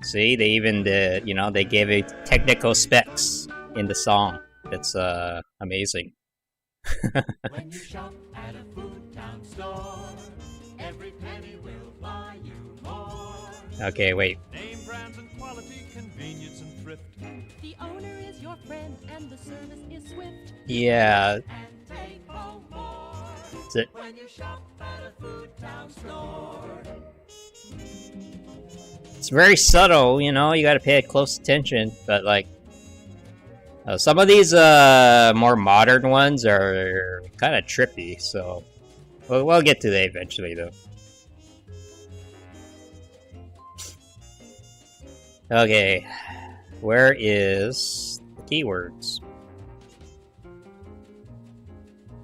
See, they even did, you know, they gave it technical specs in the song. That's amazing. When you shop at a food town store, every penny will buy you more. Okay, wait. Name brands and quality, convenience and thrift. The owner is your friend and the service is swift. Yeah. And take home more. That's it. When you shop at a food town store. It's very subtle, you know, you gotta pay close attention, but like some of these more modern ones are kind of trippy, so we'll get to that eventually though. Okay, where is the keywords?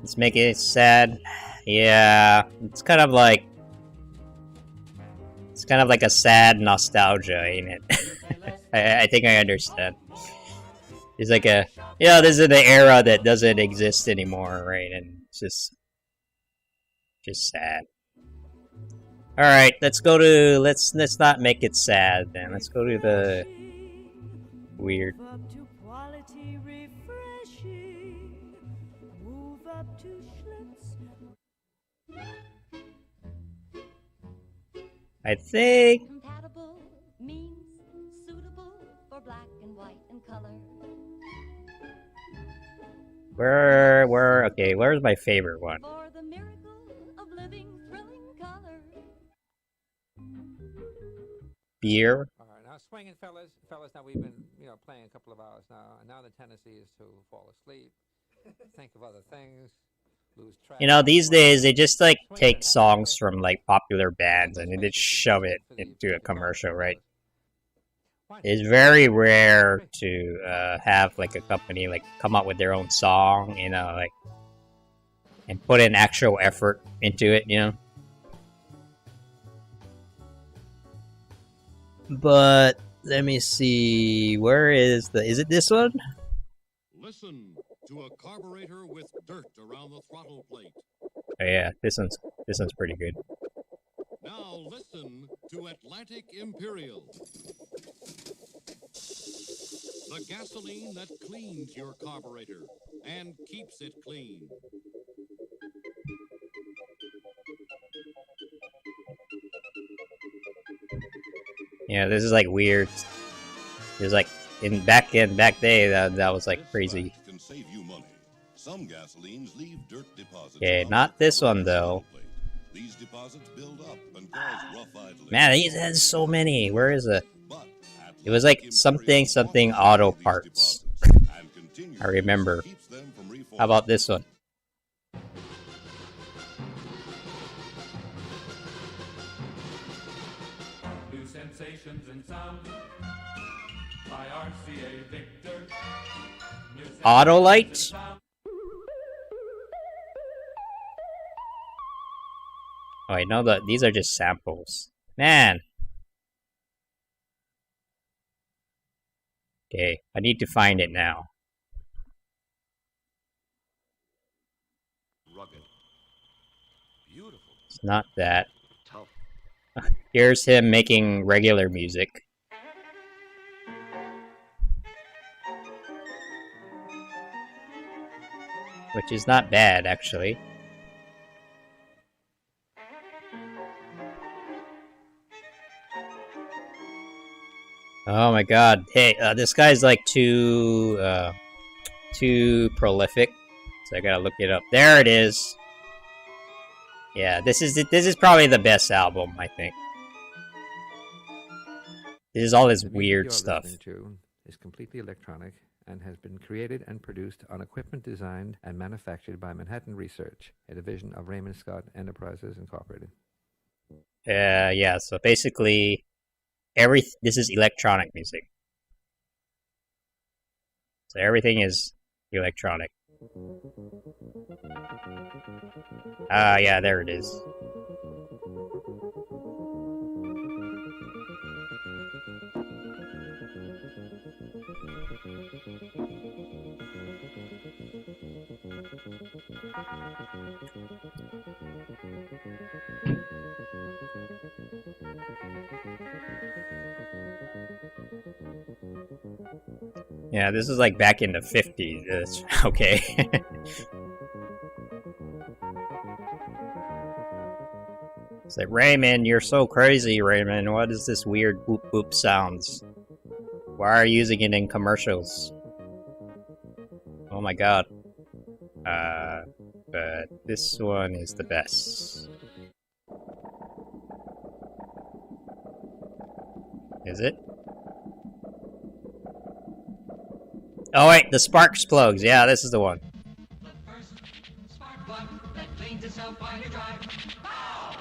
Let's make it sad. Yeah, it's kind of like a sad nostalgia, ain't it? I think I understand. It's like a, yeah, this is an era that doesn't exist anymore, right? And it's just sad. All right, let's go to let's not make it sad then. Let's go to the weird. I think Compatible means suitable for black and white and color. okay, where's my favorite one? For the miracle of living, thrilling color. Beer. All right, now swinging, fellas. Now we've been, playing a couple of hours now, and now the tendency is to fall asleep, think of other things, lose track. You know, these days they just like take songs from like popular bands and they just shove it into a commercial, right? It's very rare to have like a company like come up with their own song, like, and put in actual effort into it, But let me see, where is it this one? Listen to a carburetor with dirt around the throttle plate. Oh yeah, this one's pretty good. Now listen to Atlantic Imperial. The gasoline that cleans your carburetor and keeps it clean. Yeah, this is like weird. There's like back day that was like crazy. Can save you money. Some gasolines leave dirt deposits. Okay, not this one though. These deposits build up and cause rough idling. Man, he has so many. Where is it? It was like something auto parts. I remember. How about this one? New sensations and sound by RCA Victor. Autolite? Oh, I know that these are just samples. Man. Okay, I need to find it now. Rugged. Beautiful. It's not that. Tough. Here's him making regular music. Which is not bad, actually. Oh my god. Hey, this guy's like too prolific. So I gotta look it up. There it is. Yeah, this is probably the best album, I think. This is all this The music weird you're stuff. listening to is completely electronic and has been created and produced on equipment designed and manufactured by Manhattan Research, a division of Raymond Scott Enterprises Incorporated. Yeah, so basically this is electronic music. So everything is electronic. Yeah, there it is. Yeah, this is like back in the 50s. That's okay. It's like, Raymond, you're so crazy, Raymond. What is this weird boop boop sounds? Why are you using it in commercials? Oh my god. But this one is the best. Is it? Oh wait, the Sparks plugs. Yeah, this is the one. The first spark plug that cleans itself while you drive. Pow!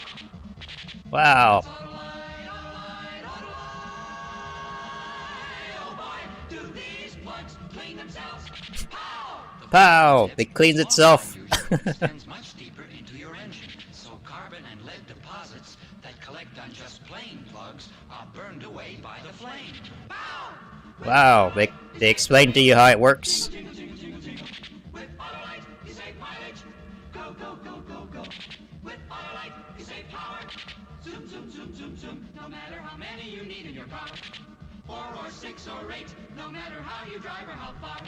Wow. Autolite, autolite, autolite. Oh boy, do these plugs clean themselves? Pow! Pow! It cleans itself. Extends much deeper into your engine, so carbon and lead deposits that collect on just plain plugs are burned away by the flame. Pow! Wow, they explained to you how it works. Jingle, jingle, jingle, jingle. With Autolite, you save mileage. Go, go, go, go, go. With Autolite, you save power. Zoom, zoom, zoom, zoom, zoom. No matter how many you need in your car. 4 or 6 or 8. No matter how you drive or how far.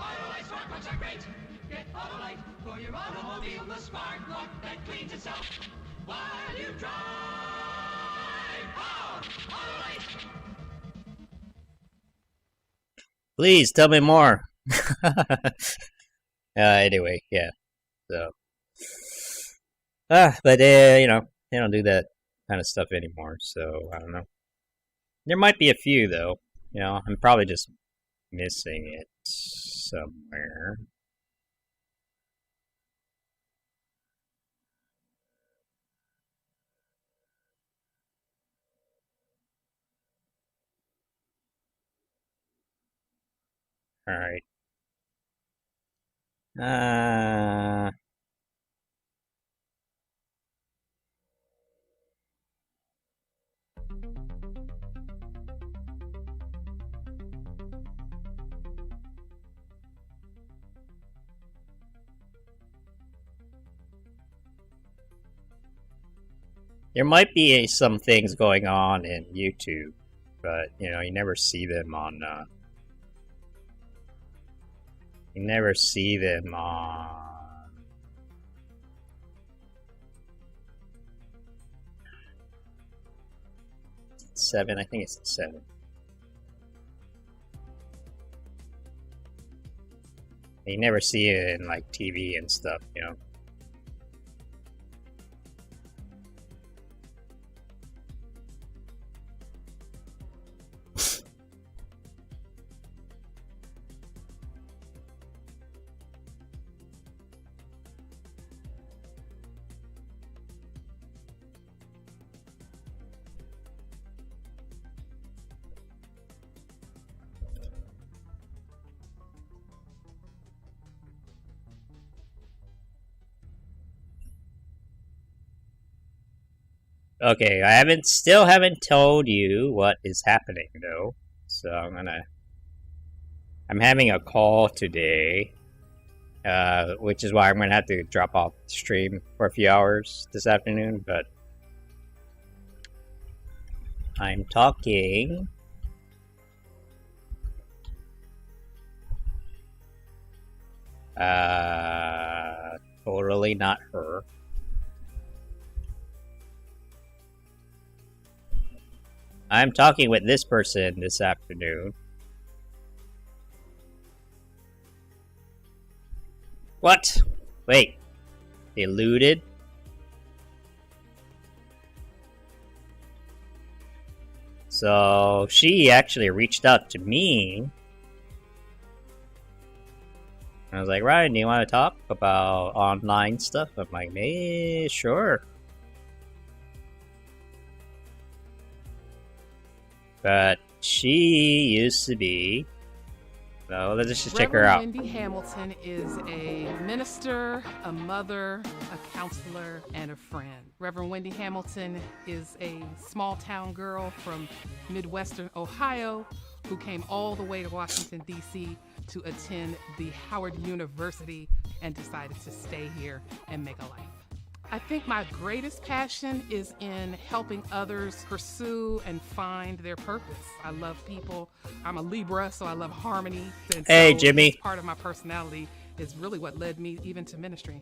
Autolite spark plugs are great. Get Autolite for your automobile. The spark plug that cleans itself while you drive. Pow! Autolite! Please tell me more. Anyway, yeah. So, but you know, they don't do that kind of stuff anymore. So I don't know. There might be a few though. You know, I'm probably just missing it somewhere. All right. There might be some things going on in YouTube, but you know, you never see them on. You never see them on. Seven, I think it's 7. You never see it in like TV and stuff, you know. Okay, still haven't told you what is happening though. So I'm having a call today which is why I'm going to have to drop off the stream for a few hours this afternoon, but I'm talking. Totally not her. I'm talking with this person this afternoon. What? Wait. They looted? So she actually reached out to me. I was like, Ryan, do you want to talk about online stuff? I'm like, sure. But she used to be. So let's just check her out. Reverend YIMBY Hamilton is a minister, a mother, a counselor, and a friend. Reverend YIMBY Hamilton is a small town girl from Midwestern Ohio who came all the way to Washington, D.C. to attend the Howard University and decided to stay here and make a life. I think my greatest passion is in helping others pursue and find their purpose. I love people. I'm a Libra, so I love harmony. And Hey, so Jimmy. this part of my personality is really what led me even to ministry.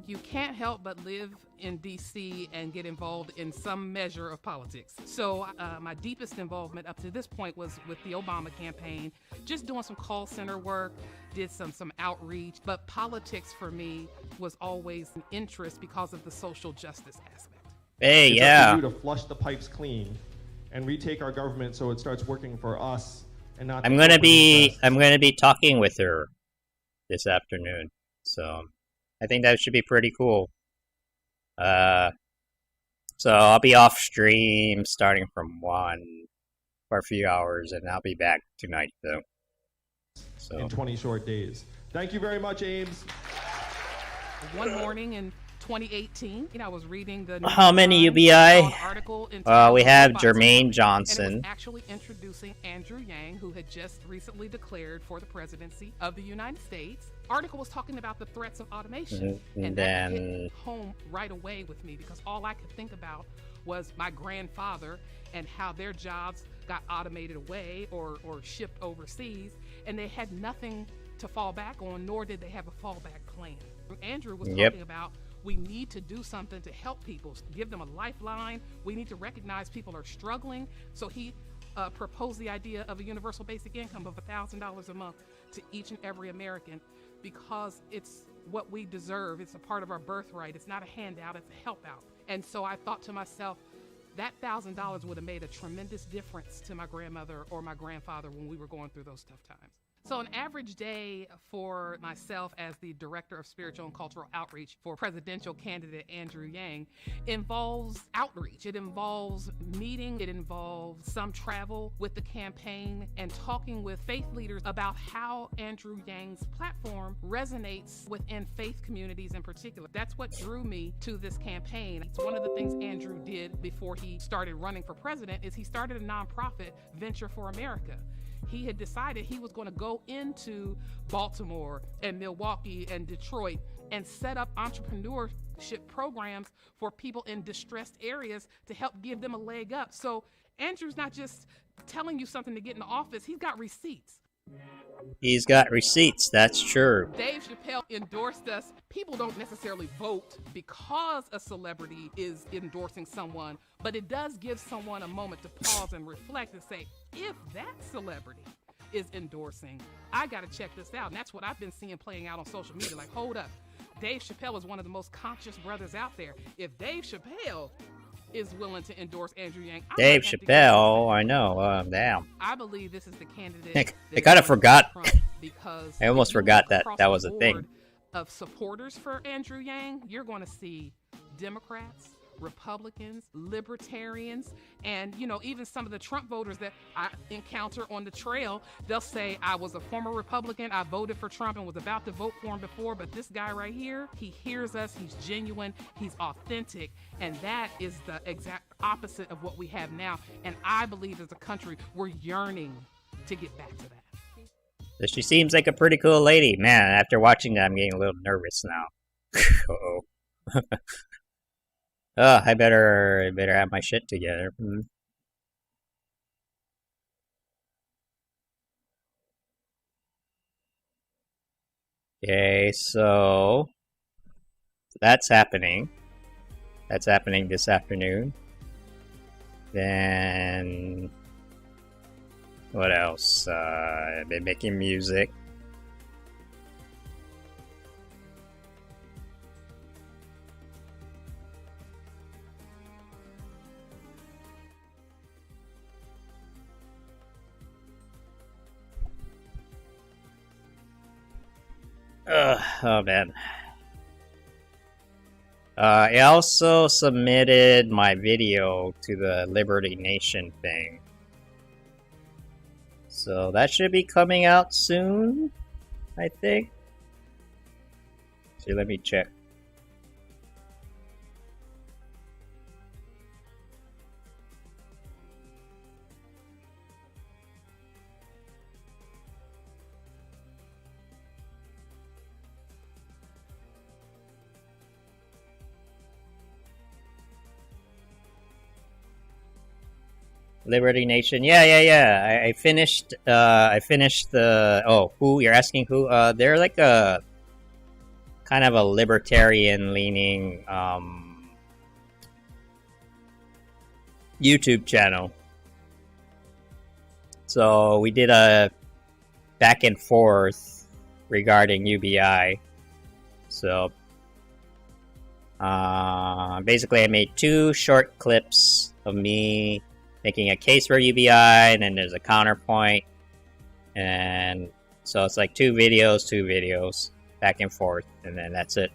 You can't help but live in D.C. and get involved in some measure of politics. So my deepest involvement up to this point was with the Obama campaign, just doing some call center work, did some outreach. But politics for me was always an interest because of the social justice aspect. Hey, It's yeah. up to you to flush the pipes clean and retake our government so it starts working for us and not. I'm gonna be talking with her this afternoon. So I think that should be pretty cool. So I'll be off stream starting from 1 for a few hours, and I'll be back tonight though. So in 20 short days. Thank you very much, Ames. One morning in 2018, I was reading the How many Times, UBI? saw an article entitled we have Robots. Jermaine And it Johnson. was actually introducing Andrew Yang, who had just recently declared for the presidency of the United States. Article was talking about the threats of automation, Mhm. and Then- that hit home right away with me because all I could think about was my grandfather and how their jobs got automated away or shipped overseas, and they had nothing to fall back on, nor did they have a fallback plan. Andrew was Yep. talking about we need to do something to help people, give them a lifeline. We need to recognize people are struggling. So he proposed the idea of a universal basic income of $1,000 a month to each and every American because it's what we deserve. It's a part of our birthright. It's not a handout, it's a help out. And so I thought to myself, that $1,000 would have made a tremendous difference to my grandmother or my grandfather when we were going through those tough times. So an average day for myself as the Director of Spiritual and Cultural Outreach for presidential candidate Andrew Yang involves outreach. It involves meeting. It involves some travel with the campaign and talking with faith leaders about how Andrew Yang's platform resonates within faith communities in particular. That's what drew me to this campaign. It's one of the things Andrew did before he started running for president is he started a nonprofit, Venture for America. He had decided he was going to go into Baltimore and Milwaukee and Detroit and set up entrepreneurship programs for people in distressed areas to help give them a leg up. So Andrew's not just telling you something to get in the office, he's got receipts. He's got receipts, that's true. Dave Chappelle endorsed us. People don't necessarily vote because a celebrity is endorsing someone, but it does give someone a moment to pause and reflect and say, if that celebrity is endorsing, I got to check this out. And that's what I've been seeing playing out on social media. Like, hold up. Dave Chappelle is one of the most conscious brothers out there. If Dave Chappelle is willing to endorse Andrew Yang, I Dave might have to Chappelle, I know, damn. I believe this is the candidate. I that kinda Donald forgot. Trump, because I almost if you forgot look that across that the was a thing. board of supporters for Andrew Yang, you're going to see Democrats, Republicans, Libertarians, and even some of the Trump voters that I encounter on the trail. They'll say, I was a former Republican, I voted for Trump and was about to vote for him before, but this guy right here, he hears us, he's genuine, he's authentic, and that is the exact opposite of what we have now. And I believe as a country, we're yearning to get back to that. So she seems like a pretty cool lady. Man, after watching that, I'm getting a little nervous now. Uh-oh. Oh, I better have my shit together. Okay, so that's happening. That's happening this afternoon. Then what else? I've been making music. Oh man. I also submitted my video to the Liberty Nation thing. So that should be coming out soon, I think. So let me check. Liberty Nation, yeah. I finished. I finished the. Oh, who you're asking? Who? They're like a kind of a libertarian-leaning YouTube channel. So we did a back and forth regarding UBI. So basically, I made 2 short clips of me making a case for UBI, and then there's a counterpoint, and so it's like 2 videos, back and forth, and then that's it.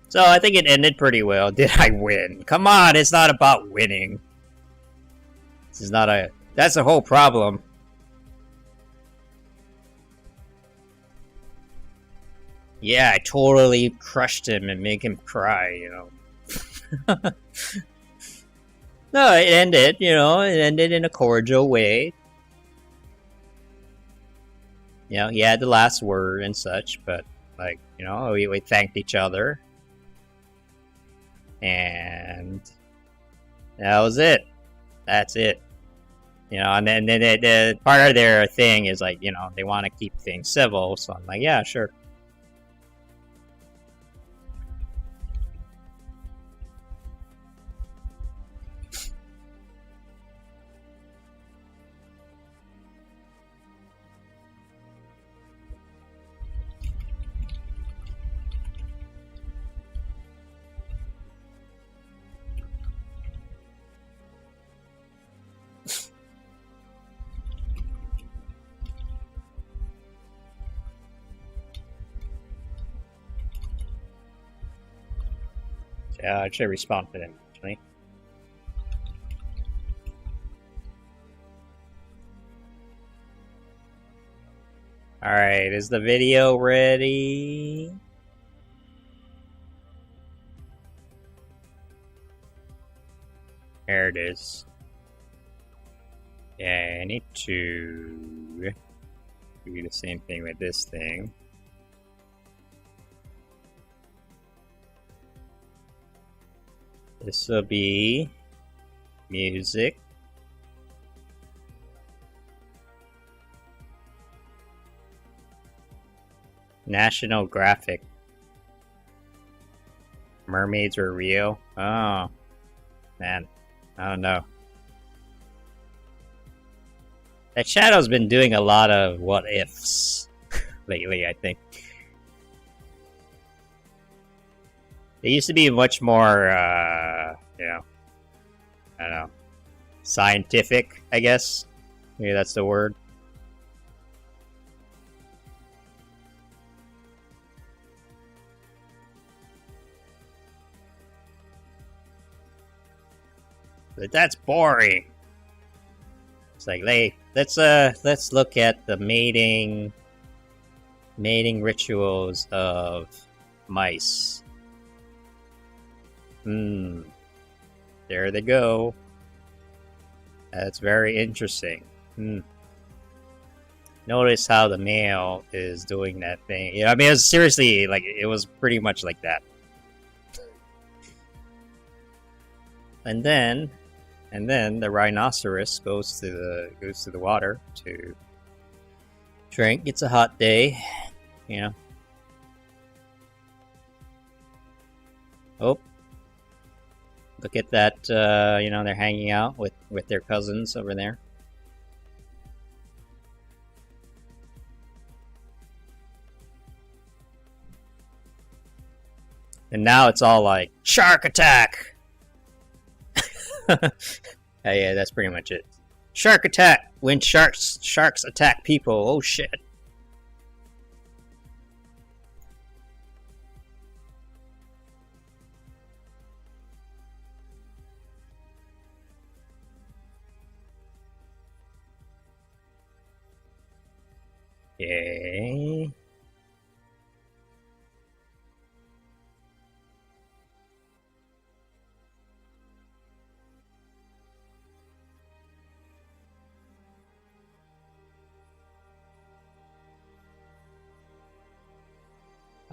So I think it ended pretty well. Did I win? Come on, it's not about winning. This is not a... That's the whole problem. Yeah, I totally crushed him and make him cry, you know. No, it ended, you know, it ended in a cordial way. You know, he had the last word and such, but, like, you know, we thanked each other. And that was it. That's it. You know, and then the part of their thing is, like, you know, they want to keep things civil, so I'm like, yeah, sure. I should respond to them, actually. Alright, is the video ready? There it is. Yeah, I need to do the same thing with this thing. This will be music. National Graphic. Mermaids were real? Oh, man. I don't know. That Shadow's been doing a lot of what ifs lately, I think. They used to be much more, you know, I don't know, scientific, I guess. Maybe that's the word. But that's boring. It's like, hey, let's look at the mating rituals of mice. There they go. That's very interesting. Notice how the male is doing that thing. You know, I mean, it was seriously like it was pretty much like that. And then the rhinoceros goes to the water to drink. It's a hot day, you know. Oh, look at that! You know, they're hanging out with their cousins over there. And now it's all like shark attack. Yeah, that's pretty much it. Shark attack! When sharks attack people, oh shit. Okay.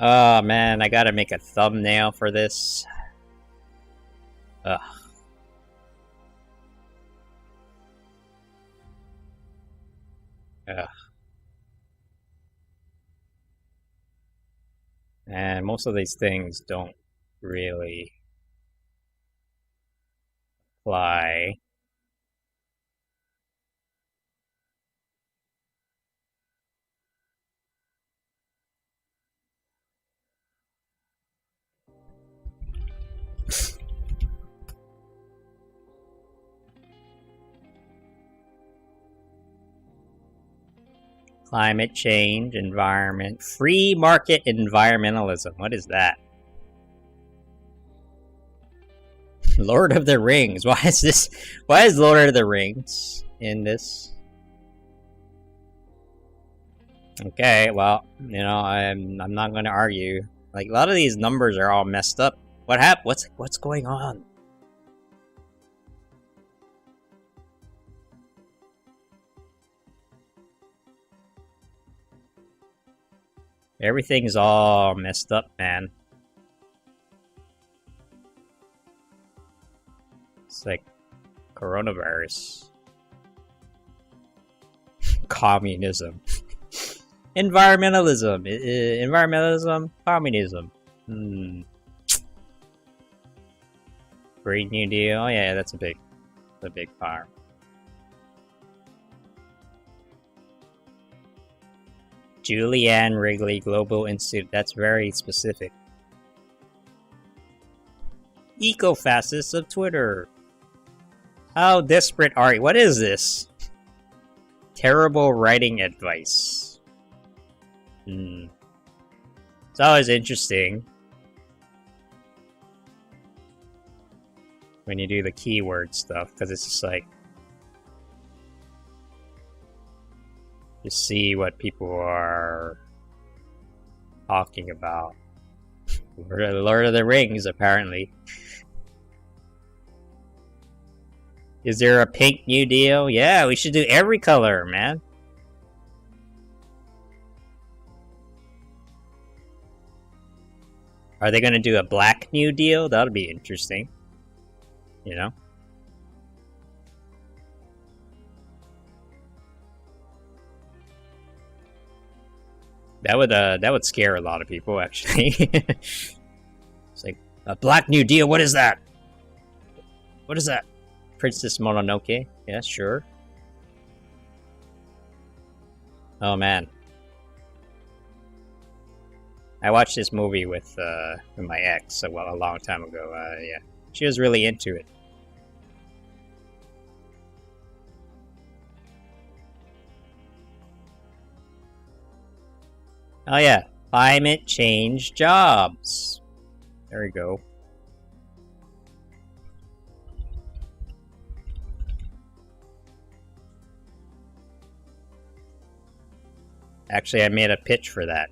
Oh man, I gotta make a thumbnail for this. Ugh. Ugh. And most of these things don't really apply. Climate change, environment, free market environmentalism. What is that? Lord of the Rings. Why is this? Why is Lord of the Rings in this? Okay, well, you know, I'm not going to argue. Like a lot of these numbers are all messed up. What happened? What's going on? Everything's all messed up, man. It's like coronavirus. Communism. Environmentalism. Environmentalism. Communism. Green New Deal. Oh yeah, that's a big fire. Julianne Wrigley Global Institute. That's very specific. Eco-fascists of Twitter. How desperate are you? What is this? Terrible writing advice. It's always interesting when you do the keyword stuff, because it's just like to see what people are talking about. Lord of the Rings, apparently. Is there a pink New Deal? Yeah, we should do every color, man. Are they gonna do a black New Deal? That'll be interesting. You know? That would scare a lot of people, actually. It's like, a black New Deal, what is that? What is that? Princess Mononoke? Yeah, sure. Oh man. I watched this movie with my ex a long time ago. Yeah, she was really into it. Oh yeah, climate change jobs. There we go. Actually, I made a pitch for that.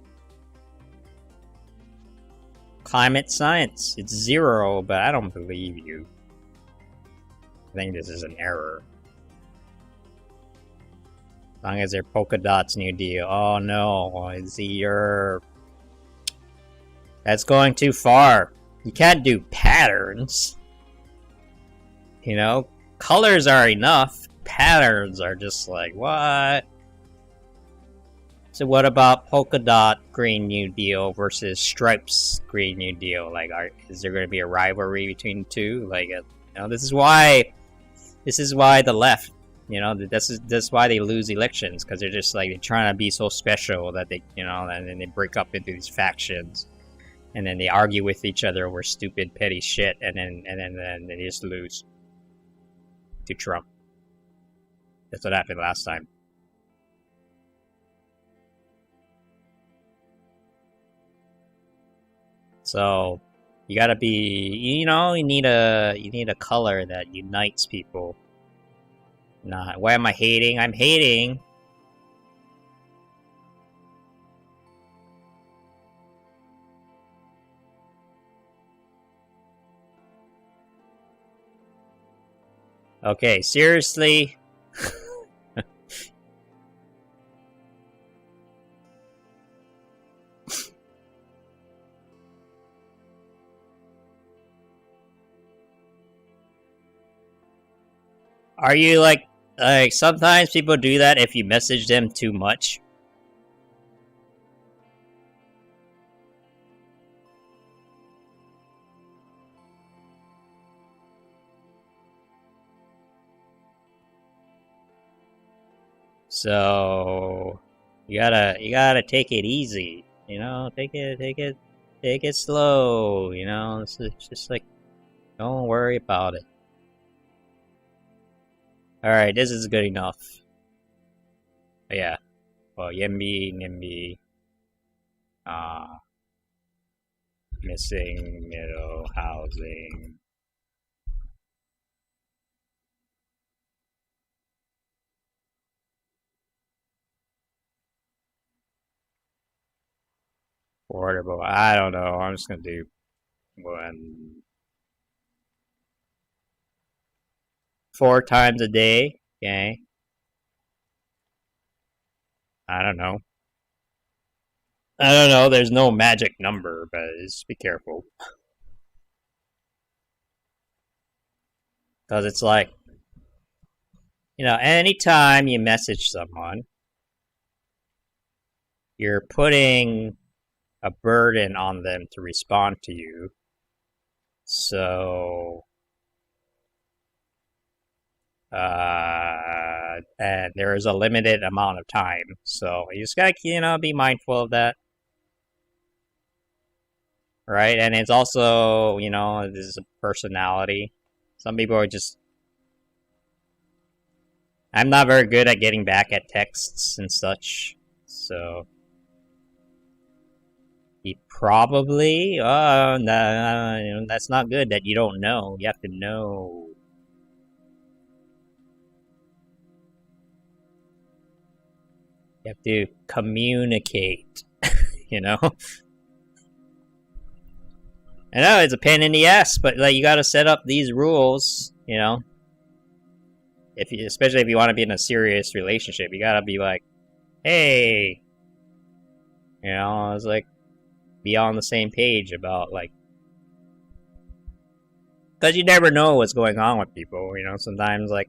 Climate science. It's 0, but I don't believe you. I think this is an error. long as they're polka dots New Deal. Oh no, is your... That's going too far. You can't do patterns. You know? Colors are enough. Patterns are just like, what? So what about polka dot Green New Deal versus stripes Green New Deal? Like, is there going to be a rivalry between the two? Like, you know, this is why the left, you know, this is why they lose elections, because they're just like, they're trying to be so special that they, you know, and then they break up into these factions, and then they argue with each other over stupid petty shit, and then they just lose to Trump. That's what happened last time. So you gotta be, you know, you need a color that unites people. Not, why am I hating? I'm hating. Okay, seriously? Are you like sometimes people do that if you message them too much? So you gotta take it easy, you know, take it slow, you know, it's just like, don't worry about it. Alright, this is good enough. But yeah. Well, YIMBY, NIMBY, missing middle housing. Affordable, I don't know, I'm just gonna do one. 4 times a day, okay. I don't know. There's no magic number, but just be careful. Because it's like, you know, anytime you message someone, you're putting a burden on them to respond to you. So, and there is a limited amount of time, so you just gotta, you know, be mindful of that, right? And it's also, you know, this is a personality. Some people are just... I'm not very good at getting back at texts and such, so... He probably... no, that's not good that you don't know. You have to know. You have to communicate, you know? I know, it's a pain in the ass, but like, you gotta set up these rules, you know? Especially if you want to be in a serious relationship, you gotta be like, hey! You know, it's like, be on the same page about, like... Because you never know what's going on with people, you know? Sometimes I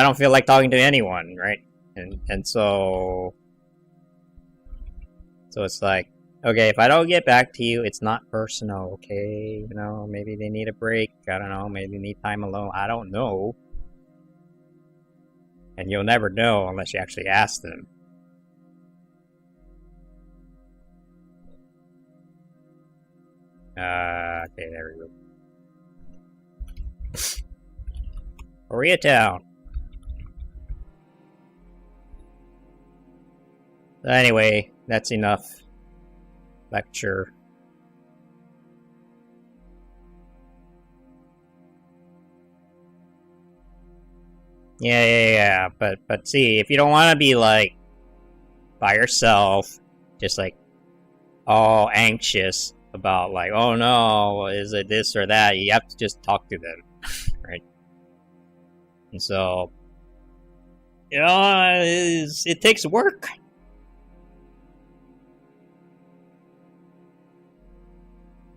don't feel like talking to anyone, right? And so it's like, okay, if I don't get back to you, it's not personal, okay? You know, maybe they need a break, I don't know, maybe they need time alone, I don't know. And you'll never know unless you actually ask them. Okay, there we go. Koreatown. Anyway, that's enough lecture. Yeah, but see, if you don't want to be like by yourself, just like all anxious about like, oh no, is it this or that, you have to just talk to them, right? And so You know, it takes work.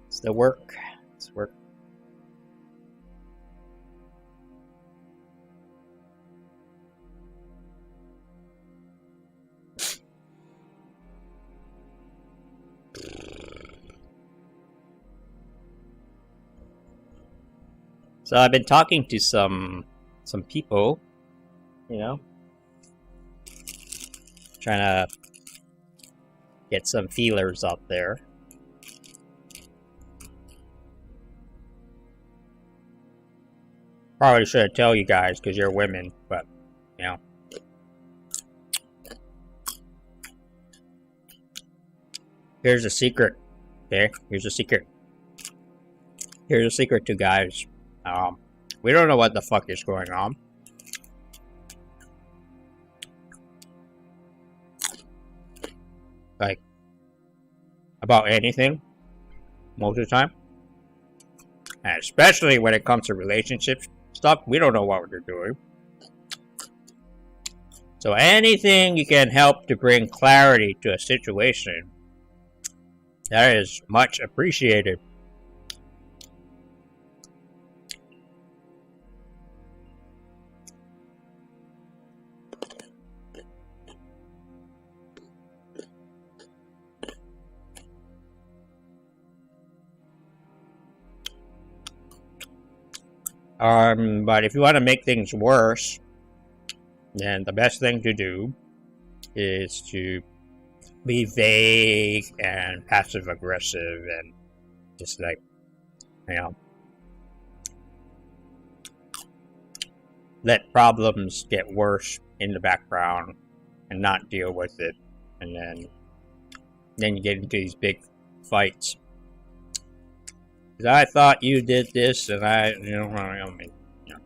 It's the work. It's work. So I've been talking to some people, you know, trying to get some feelers out there. Probably should tell you guys because you're women, but you know. Here's a secret. Okay, here's a secret. Here's a secret to guys. We don't know what the fuck is going on. Like, about anything, most of the time. And especially when it comes to relationship stuff, we don't know what we're doing. So anything you can help to bring clarity to a situation, that is much appreciated. But if you want to make things worse, then the best thing to do is to be vague and passive aggressive and just like, you know, let problems get worse in the background and not deal with it, and then you get into these big fights. Because I thought you did this, and I mean, you know.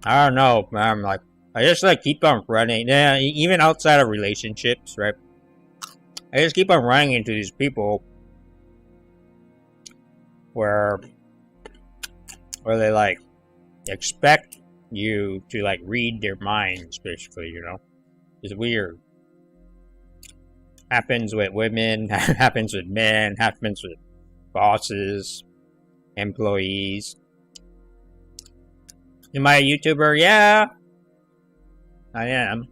I don't know, man. Like, I just like keep on running. Yeah, even outside of relationships, right? I just keep on running into these people where they like expect you to like read their minds, basically, you know. It's weird. Happens with women, happens with men, happens with bosses, employees. Am I a YouTuber? Yeah, I am.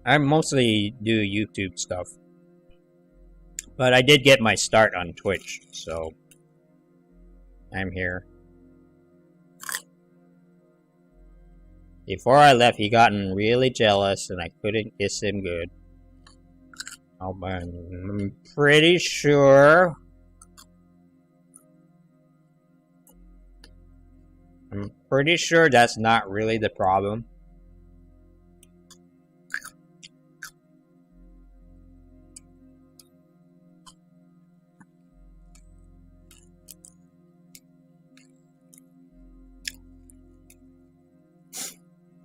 I mostly do YouTube stuff. But I did get my start on Twitch, so I'm here. Before I left, he gotten really jealous and I couldn't kiss him good. Oh, man, I'm pretty sure. I'm pretty sure that's not really the problem.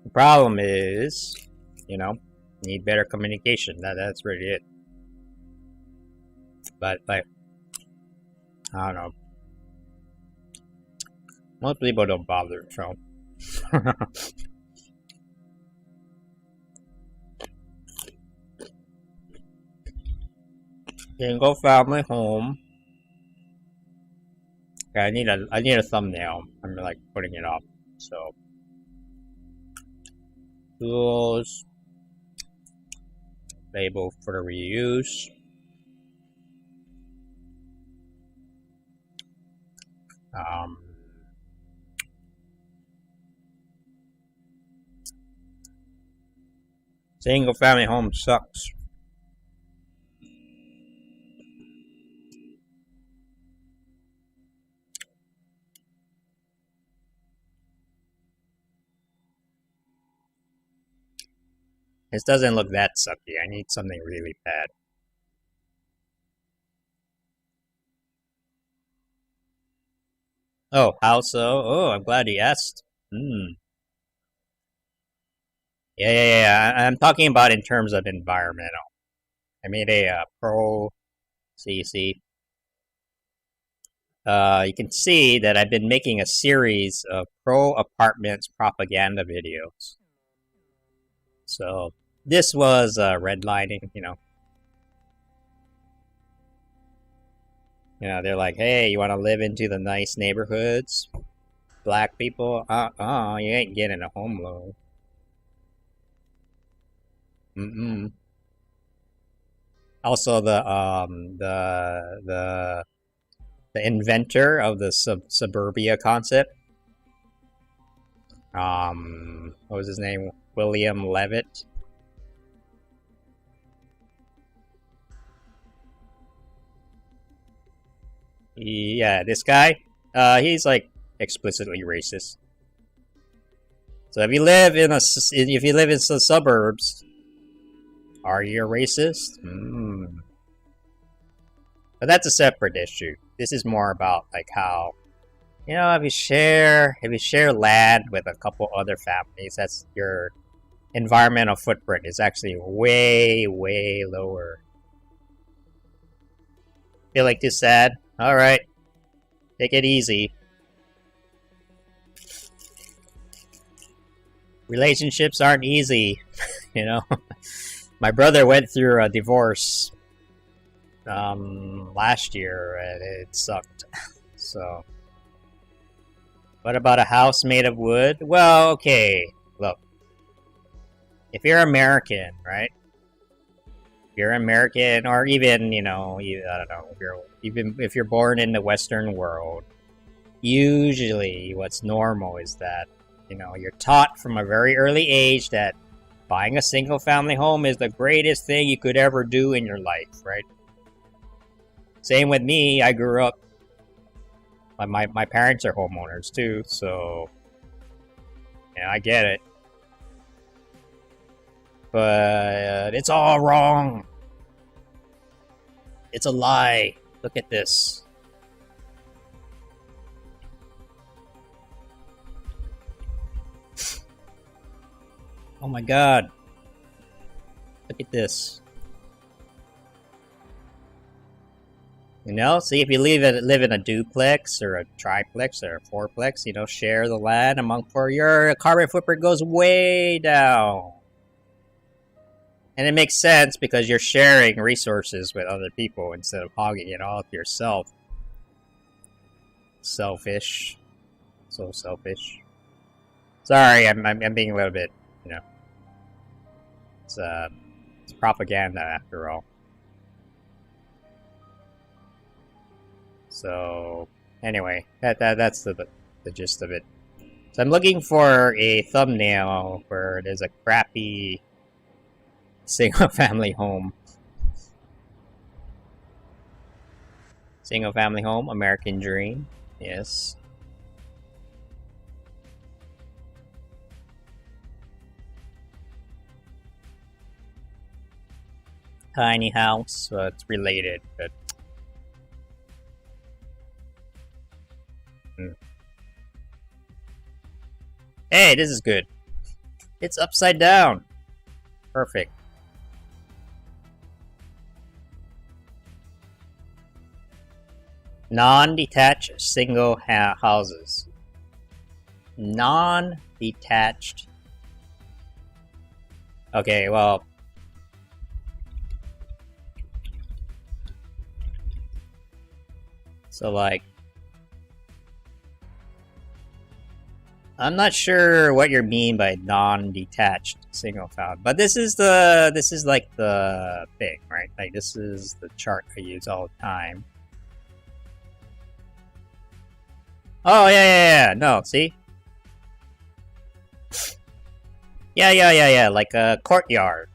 The problem is, you know, need better communication. That's really it. But like, I don't know. Most people don't bother, so. Single family home. Okay, I need a thumbnail. I'm like putting it up. So tools, label for reuse. Single family home sucks. This doesn't look that sucky. I need something really bad. Oh, how so? Oh, I'm glad he asked. Yeah. I'm talking about in terms of environmental. I made a pro. See. You can see that I've been making a series of pro apartments propaganda videos. So this was redlining, you know. They're like, hey, you want to live into the nice neighborhoods? Black people? You ain't getting a home loan. Also, the inventor of the suburbia concept, what was his name? William Levitt. Yeah, this guy, he's like explicitly racist. So if you live in the suburbs, are you a racist? But that's a separate issue. This is more about like how, if you share land with a couple other families, that's your environmental footprint is actually way lower. Feel like this sad? All right, take it easy. Relationships aren't easy, My brother went through a divorce last year, and it sucked. So, what about a house made of wood? Well, okay, look. If you're American, right? If you're American, or even, I don't know, if you're born in the Western world, usually what's normal is that, you're taught from a very early age that buying a single-family home is the greatest thing you could ever do in your life, right? Same with me. I grew up. My parents are homeowners too, so yeah, I get it. But it's all wrong. It's a lie. Look at this. Oh my god. Look at this. See, if you live in a duplex or a triplex or a fourplex, share the land among four, your carbon footprint goes way down. And it makes sense because you're sharing resources with other people instead of hogging it all to yourself. Selfish. So selfish. Sorry, I'm being a little bit, It's propaganda after all. So anyway, that's the gist of it. So I'm looking for a thumbnail where there's a crappy single-family home. Single-family home, American Dream. Yes. Tiny house, so it's related, but hey, this is good. It's upside down. Perfect. Non-detached single houses. Non-detached. Okay, well. So like, I'm not sure what you mean by non-detached single family, but this is like the thing, right? Like this is the chart I use all the time. Oh yeah. No, see? Yeah. Like a courtyard,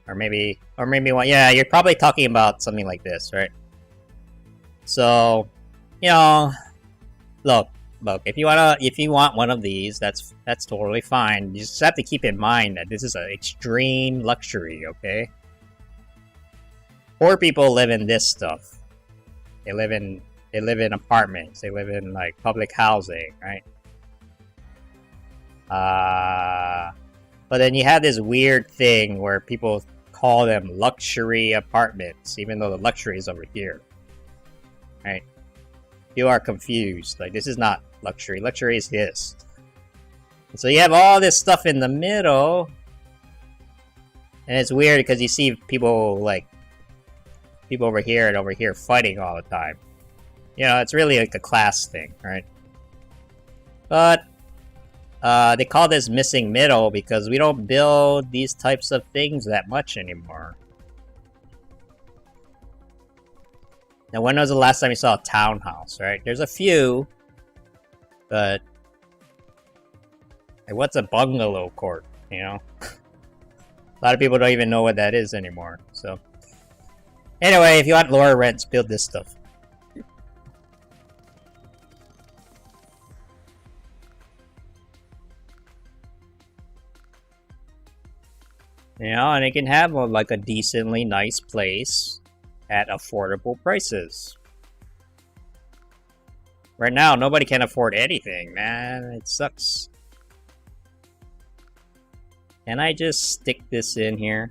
or maybe one. Yeah, you're probably talking about something like this, right? So, look. If you want one of these, that's totally fine. You just have to keep in mind that this is an extreme luxury, okay? Poor people live in this stuff. They live in apartments. They live in like public housing, right? But then you have this weird thing where people call them luxury apartments, even though the luxury is over here. Right? You are confused. Like, this is not luxury. Luxury is this. And so you have all this stuff in the middle. And it's weird because you see people, like, people over here and over here fighting all the time. You know, it's really like a class thing, right? But they call this missing middle because we don't build these types of things that much anymore. Now, when was the last time you saw a townhouse, right? There's a few, but like, what's a bungalow court, you know? A lot of people don't even know what that is anymore, so. Anyway, if you want lower rents, build this stuff. You know, and it can have like a decently nice place at affordable prices. Right now, nobody can afford anything, man. It sucks. Can I just stick this in here?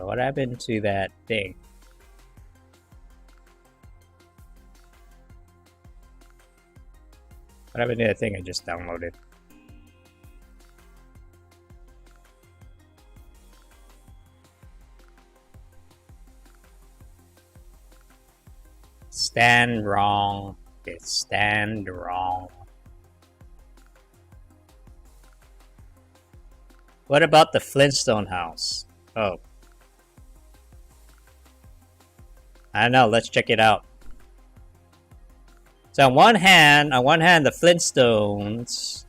What happened to that thing? What happened to that thing I just downloaded? Stand wrong. It's stand wrong. What about the Flintstone house? Oh. I don't know, let's check it out. So on one hand, the Flintstones,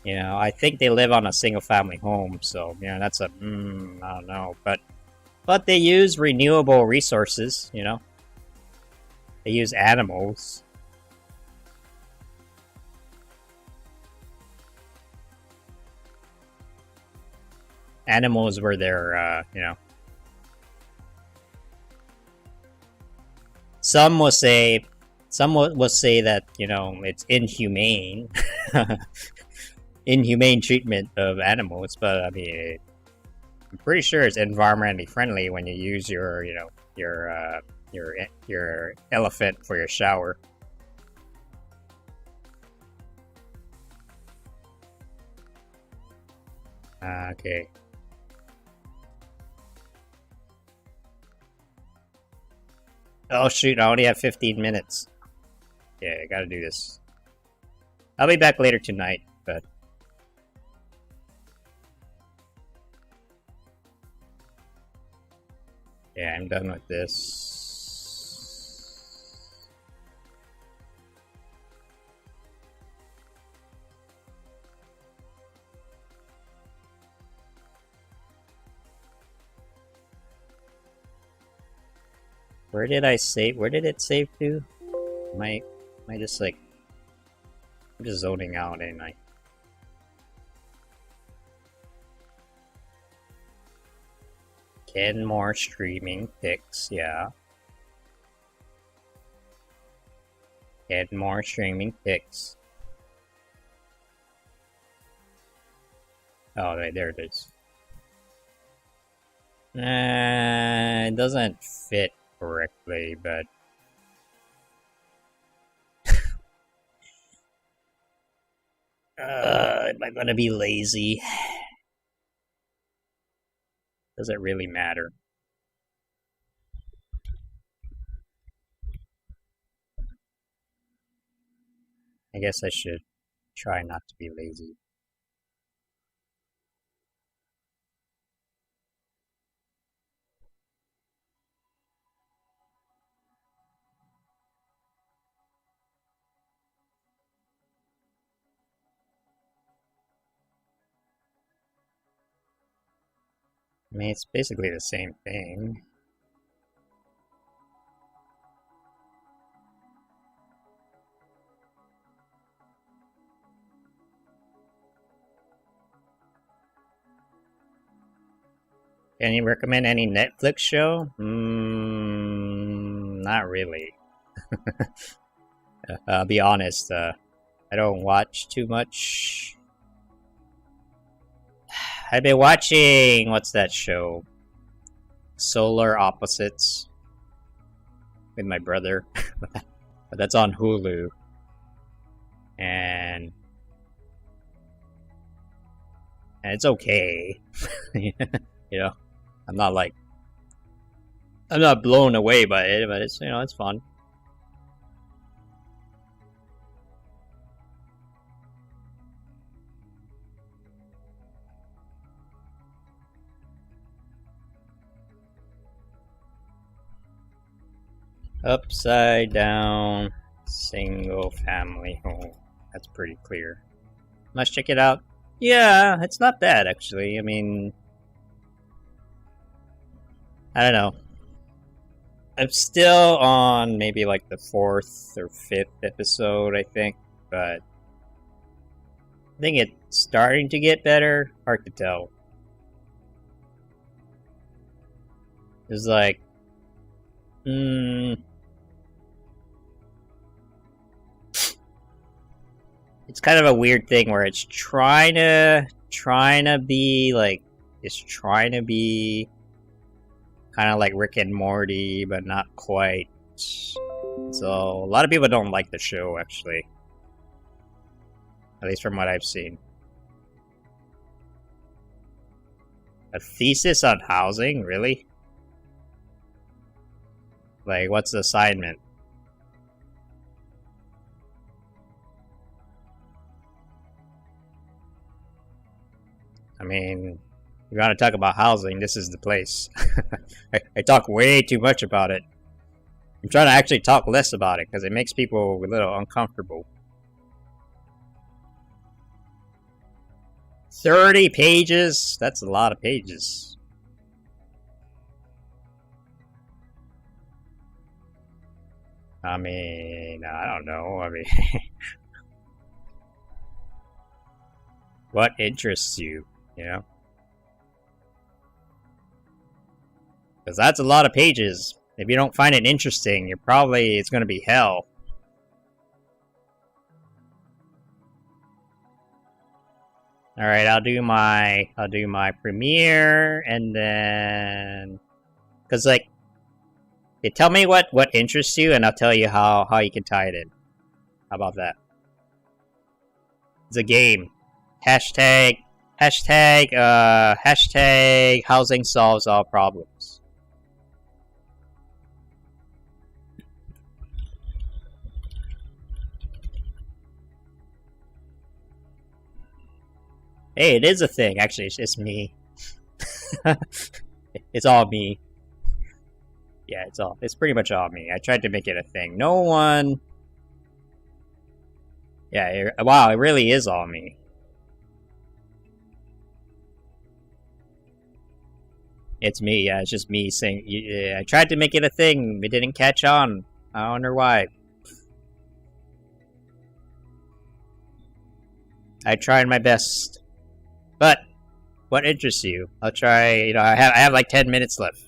you know, I think they live on a single family home, so, you know, that's a, I don't know, but they use renewable resources, you know. They use animals. Animals were their, you know. Some will say that, you know, it's inhumane. Inhumane treatment of animals, but I mean, I'm pretty sure it's environmentally friendly when you use your, you know, your elephant for your shower. Okay. Oh shoot, I only have 15 minutes. Yeah, I gotta do this. I'll be back later tonight, but... yeah, I'm done with this. Where did I save? Where did it save to? Am I just like... I'm just zoning out, ain't I? Ten more streaming pics, yeah. 10 more streaming pics. Oh, right, there it is. It doesn't fit correctly, but... am I gonna be lazy? Does it really matter? I guess I should try not to be lazy. I mean, it's basically the same thing. Can you recommend any Netflix show? Not really. I'll be honest, I don't watch too much. I've been watching, what's that show? Solar Opposites with my brother. But that's on Hulu. And it's okay. You know, I'm not blown away by it, but it's, you know, it's fun. Upside down single family home. That's pretty clear. Let's check it out. Yeah, it's not bad actually. I mean, I don't know. I'm still on maybe like the 4th or 5th episode, I think, but I think it's starting to get better. Hard to tell. It's like, it's kind of a weird thing where it's trying to be like, it's trying to be kind of like Rick and Morty, but not quite. So a lot of people don't like the show, actually. At least from what I've seen. A thesis on housing? Really? Like, what's the assignment? I mean, if you want to talk about housing, this is the place. I talk way too much about it. I'm trying to actually talk less about it because it makes people a little uncomfortable. 30 pages? That's a lot of pages. I mean, I don't know. I mean, what interests you, you know? Because that's a lot of pages. If you don't find it interesting, it's going to be hell. All right, I'll do my premiere, and then, cause like, tell me what interests you, and I'll tell you how you can tie it in. How about that? It's a game. Hashtag housing solves all problems. Hey, it is a thing. Actually, it's me. It's all me. Yeah, it's pretty much all me. I tried to make it a thing. No one... Yeah, wow, it really is all me. It's me, yeah, it's just me saying... Yeah, I tried to make it a thing, it didn't catch on. I wonder why. I tried my best. But, what interests you? I'll try, you know, I have like 10 minutes left.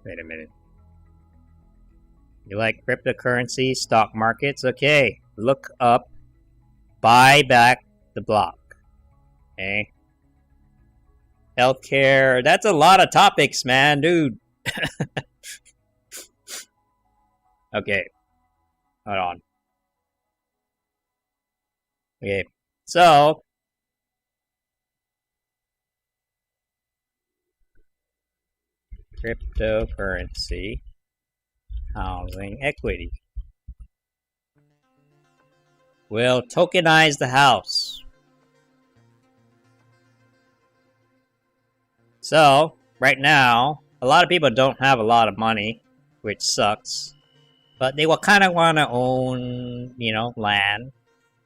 Wait a minute. You like cryptocurrency, stock markets? Okay, look up, buy back the block. Okay. Healthcare, that's a lot of topics, man, dude. Okay, hold on. Okay, so cryptocurrency, housing equity. We'll tokenize the house. So, right now, a lot of people don't have a lot of money, which sucks. But they will kind of want to own, you know, land.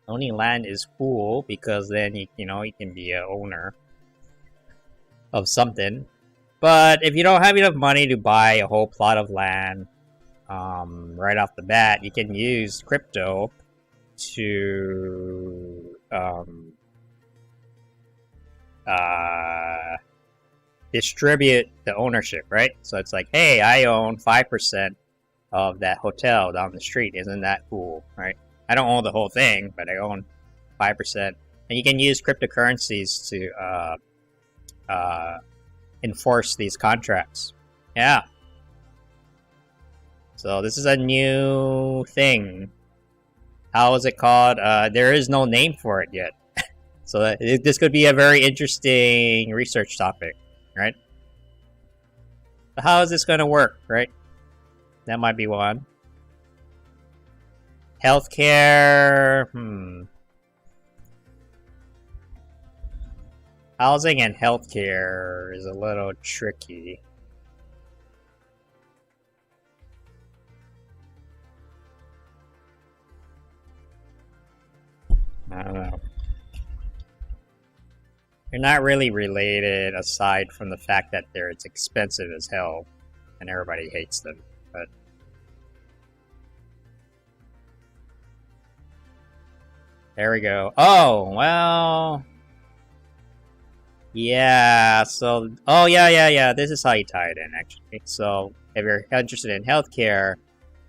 Owning land is cool because then, you can be a owner of something. But if you don't have enough money to buy a whole plot of land, right off the bat, you can use crypto to distribute the ownership, right? So it's like, hey, I own 5% of that hotel down the street. Isn't that cool, right? I don't own the whole thing, but I own 5%. And you can use cryptocurrencies to enforce these contracts. Yeah. So this is a new thing. How is it called? There is no name for it yet. So this could be a very interesting research topic, right? But how is this going to work, right? That might be one. Healthcare. Housing and healthcare is a little tricky. I don't know. They're not really related aside from the fact that it's expensive as hell and everybody hates them. But there we go. Oh, well. Yeah, so yeah. This is how you tie it in actually. So if you're interested in healthcare,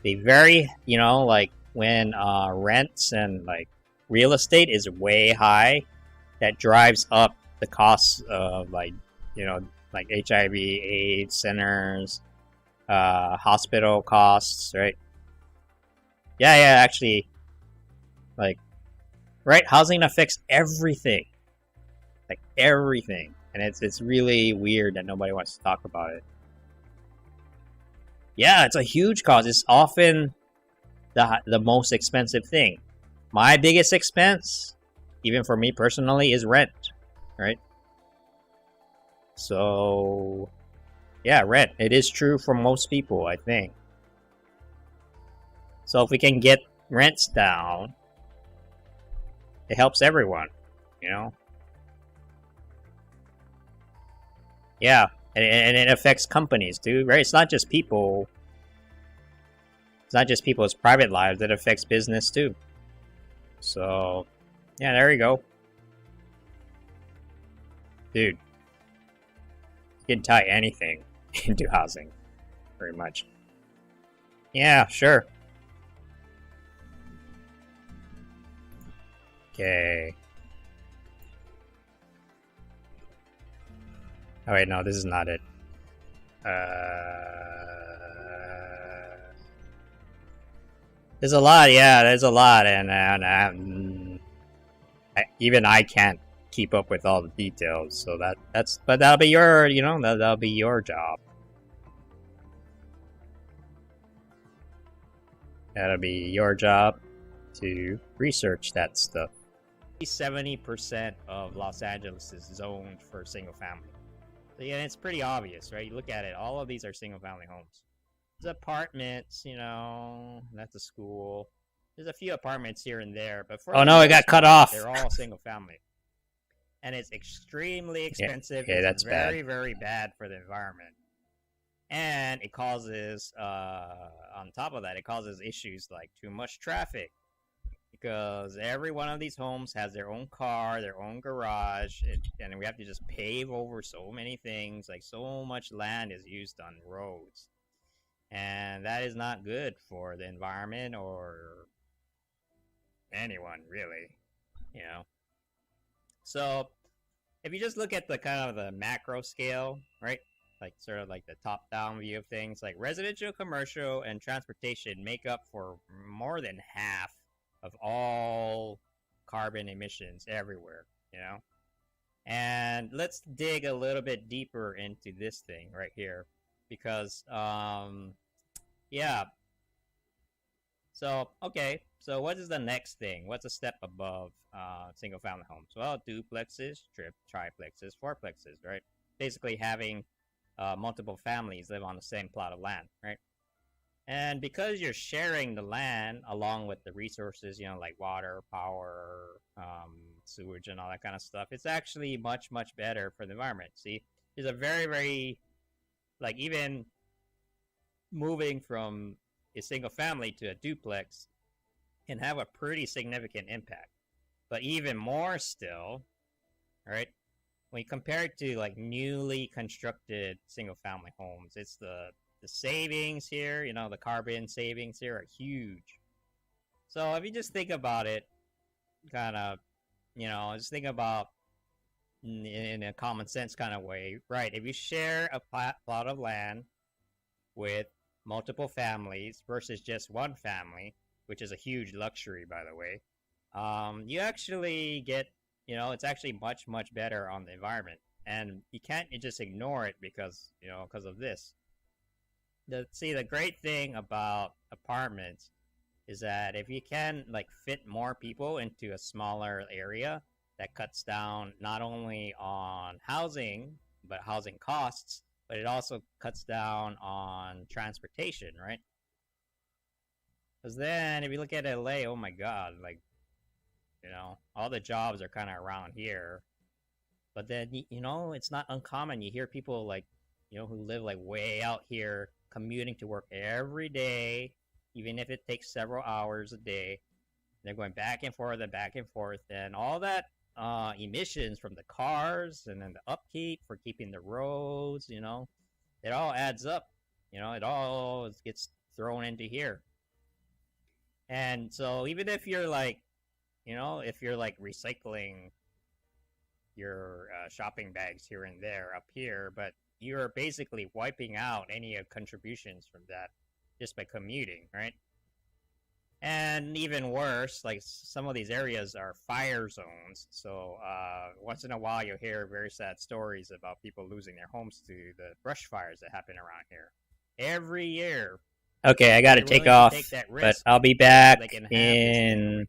the very, like when rents and like real estate is way high, that drives up the costs of like HIV, AIDS centers, hospital costs, right? Yeah, actually, like, right, housing affects everything, like everything, and it's really weird that nobody wants to talk about it. Yeah, it's a huge cost. It's often the most expensive thing. My biggest expense, even for me personally, is rent, right? So, yeah, rent. It is true for most people, I think. So if we can get rents down, it helps everyone, Yeah, and it affects companies too, right? It's not just people. It's not just people's private lives. It affects business too. So, yeah, there you go. Dude, you can tie anything into housing, pretty much. Yeah, sure. Okay. Oh wait, no, this is not it. There's a lot, yeah, there's a lot, and even I can't keep up with all the details, so but that'll be your, that'll be your job. That'll be your job to research that stuff. 70% of Los Angeles is zoned for single family. So yeah, it's pretty obvious, right? You look at it, all of these are single family homes. There's apartments, that's a school. There's a few apartments here and there, but for it got cut off. They're all single family. And it's extremely expensive. Yeah, that's very, very bad for the environment. And it causes, on top of that, it causes issues like too much traffic. Because every one of these homes has their own car, their own garage, and we have to just pave over so many things. Like, so much land is used on roads. And that is not good for the environment or anyone, really, So, if you just look at the kind of the macro scale, right? Like, sort of like the top-down view of things, like residential, commercial, and transportation make up for more than half of all carbon emissions everywhere, And let's dig a little bit deeper into this thing right here. Because, yeah. So, okay. So, what is the next thing? What's a step above single-family homes? Well, duplexes, triplexes, fourplexes, right? Basically having multiple families live on the same plot of land, right? And because you're sharing the land along with the resources, like water, power, sewage, and all that kind of stuff, it's actually much, much better for the environment. See, there's a very, very, like, even moving from a single family to a duplex can have a pretty significant impact. But even more still, right? When you compare it to like newly constructed single family homes, it's the savings here, you know, the carbon savings here are huge. So if you just think about it, kind of, you know, just think about in a common sense kind of way, right? If you share a plot of land with multiple families versus just one family, which is a huge luxury, by the way, you actually get, you know, it's actually much, much better on the environment. And you can't just ignore it because, you know, because of this. The great thing about apartments is that if you can, like, fit more people into a smaller area, that cuts down not only on housing, but housing costs, but it also cuts down on transportation, right? Because then, if you look at LA, oh my God, like, you know, all the jobs are kind of around here. But then, you know, it's not uncommon. You hear people like, you know, who live like way out here commuting to work every day, even if it takes several hours a day. They're going back and forth and back and forth. And all that emissions from the cars and then the upkeep for keeping the roads, you know, it all adds up. You know, it all gets thrown into here. And so even if you're like, you know, if you're like recycling your shopping bags here and there up here, but you're basically wiping out any contributions from that just by commuting, right? And even worse, like some of these areas are fire zones. So once in a while you'll hear very sad stories about people losing their homes to the brush fires that happen around here. Every year. Okay, I gotta take off, but I'll be back in...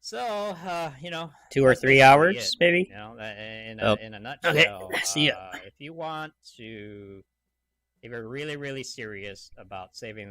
So, you know, 2 or 3 hours, maybe. You know, in a nutshell. Okay, see ya. If you want to, if you're really, really serious about saving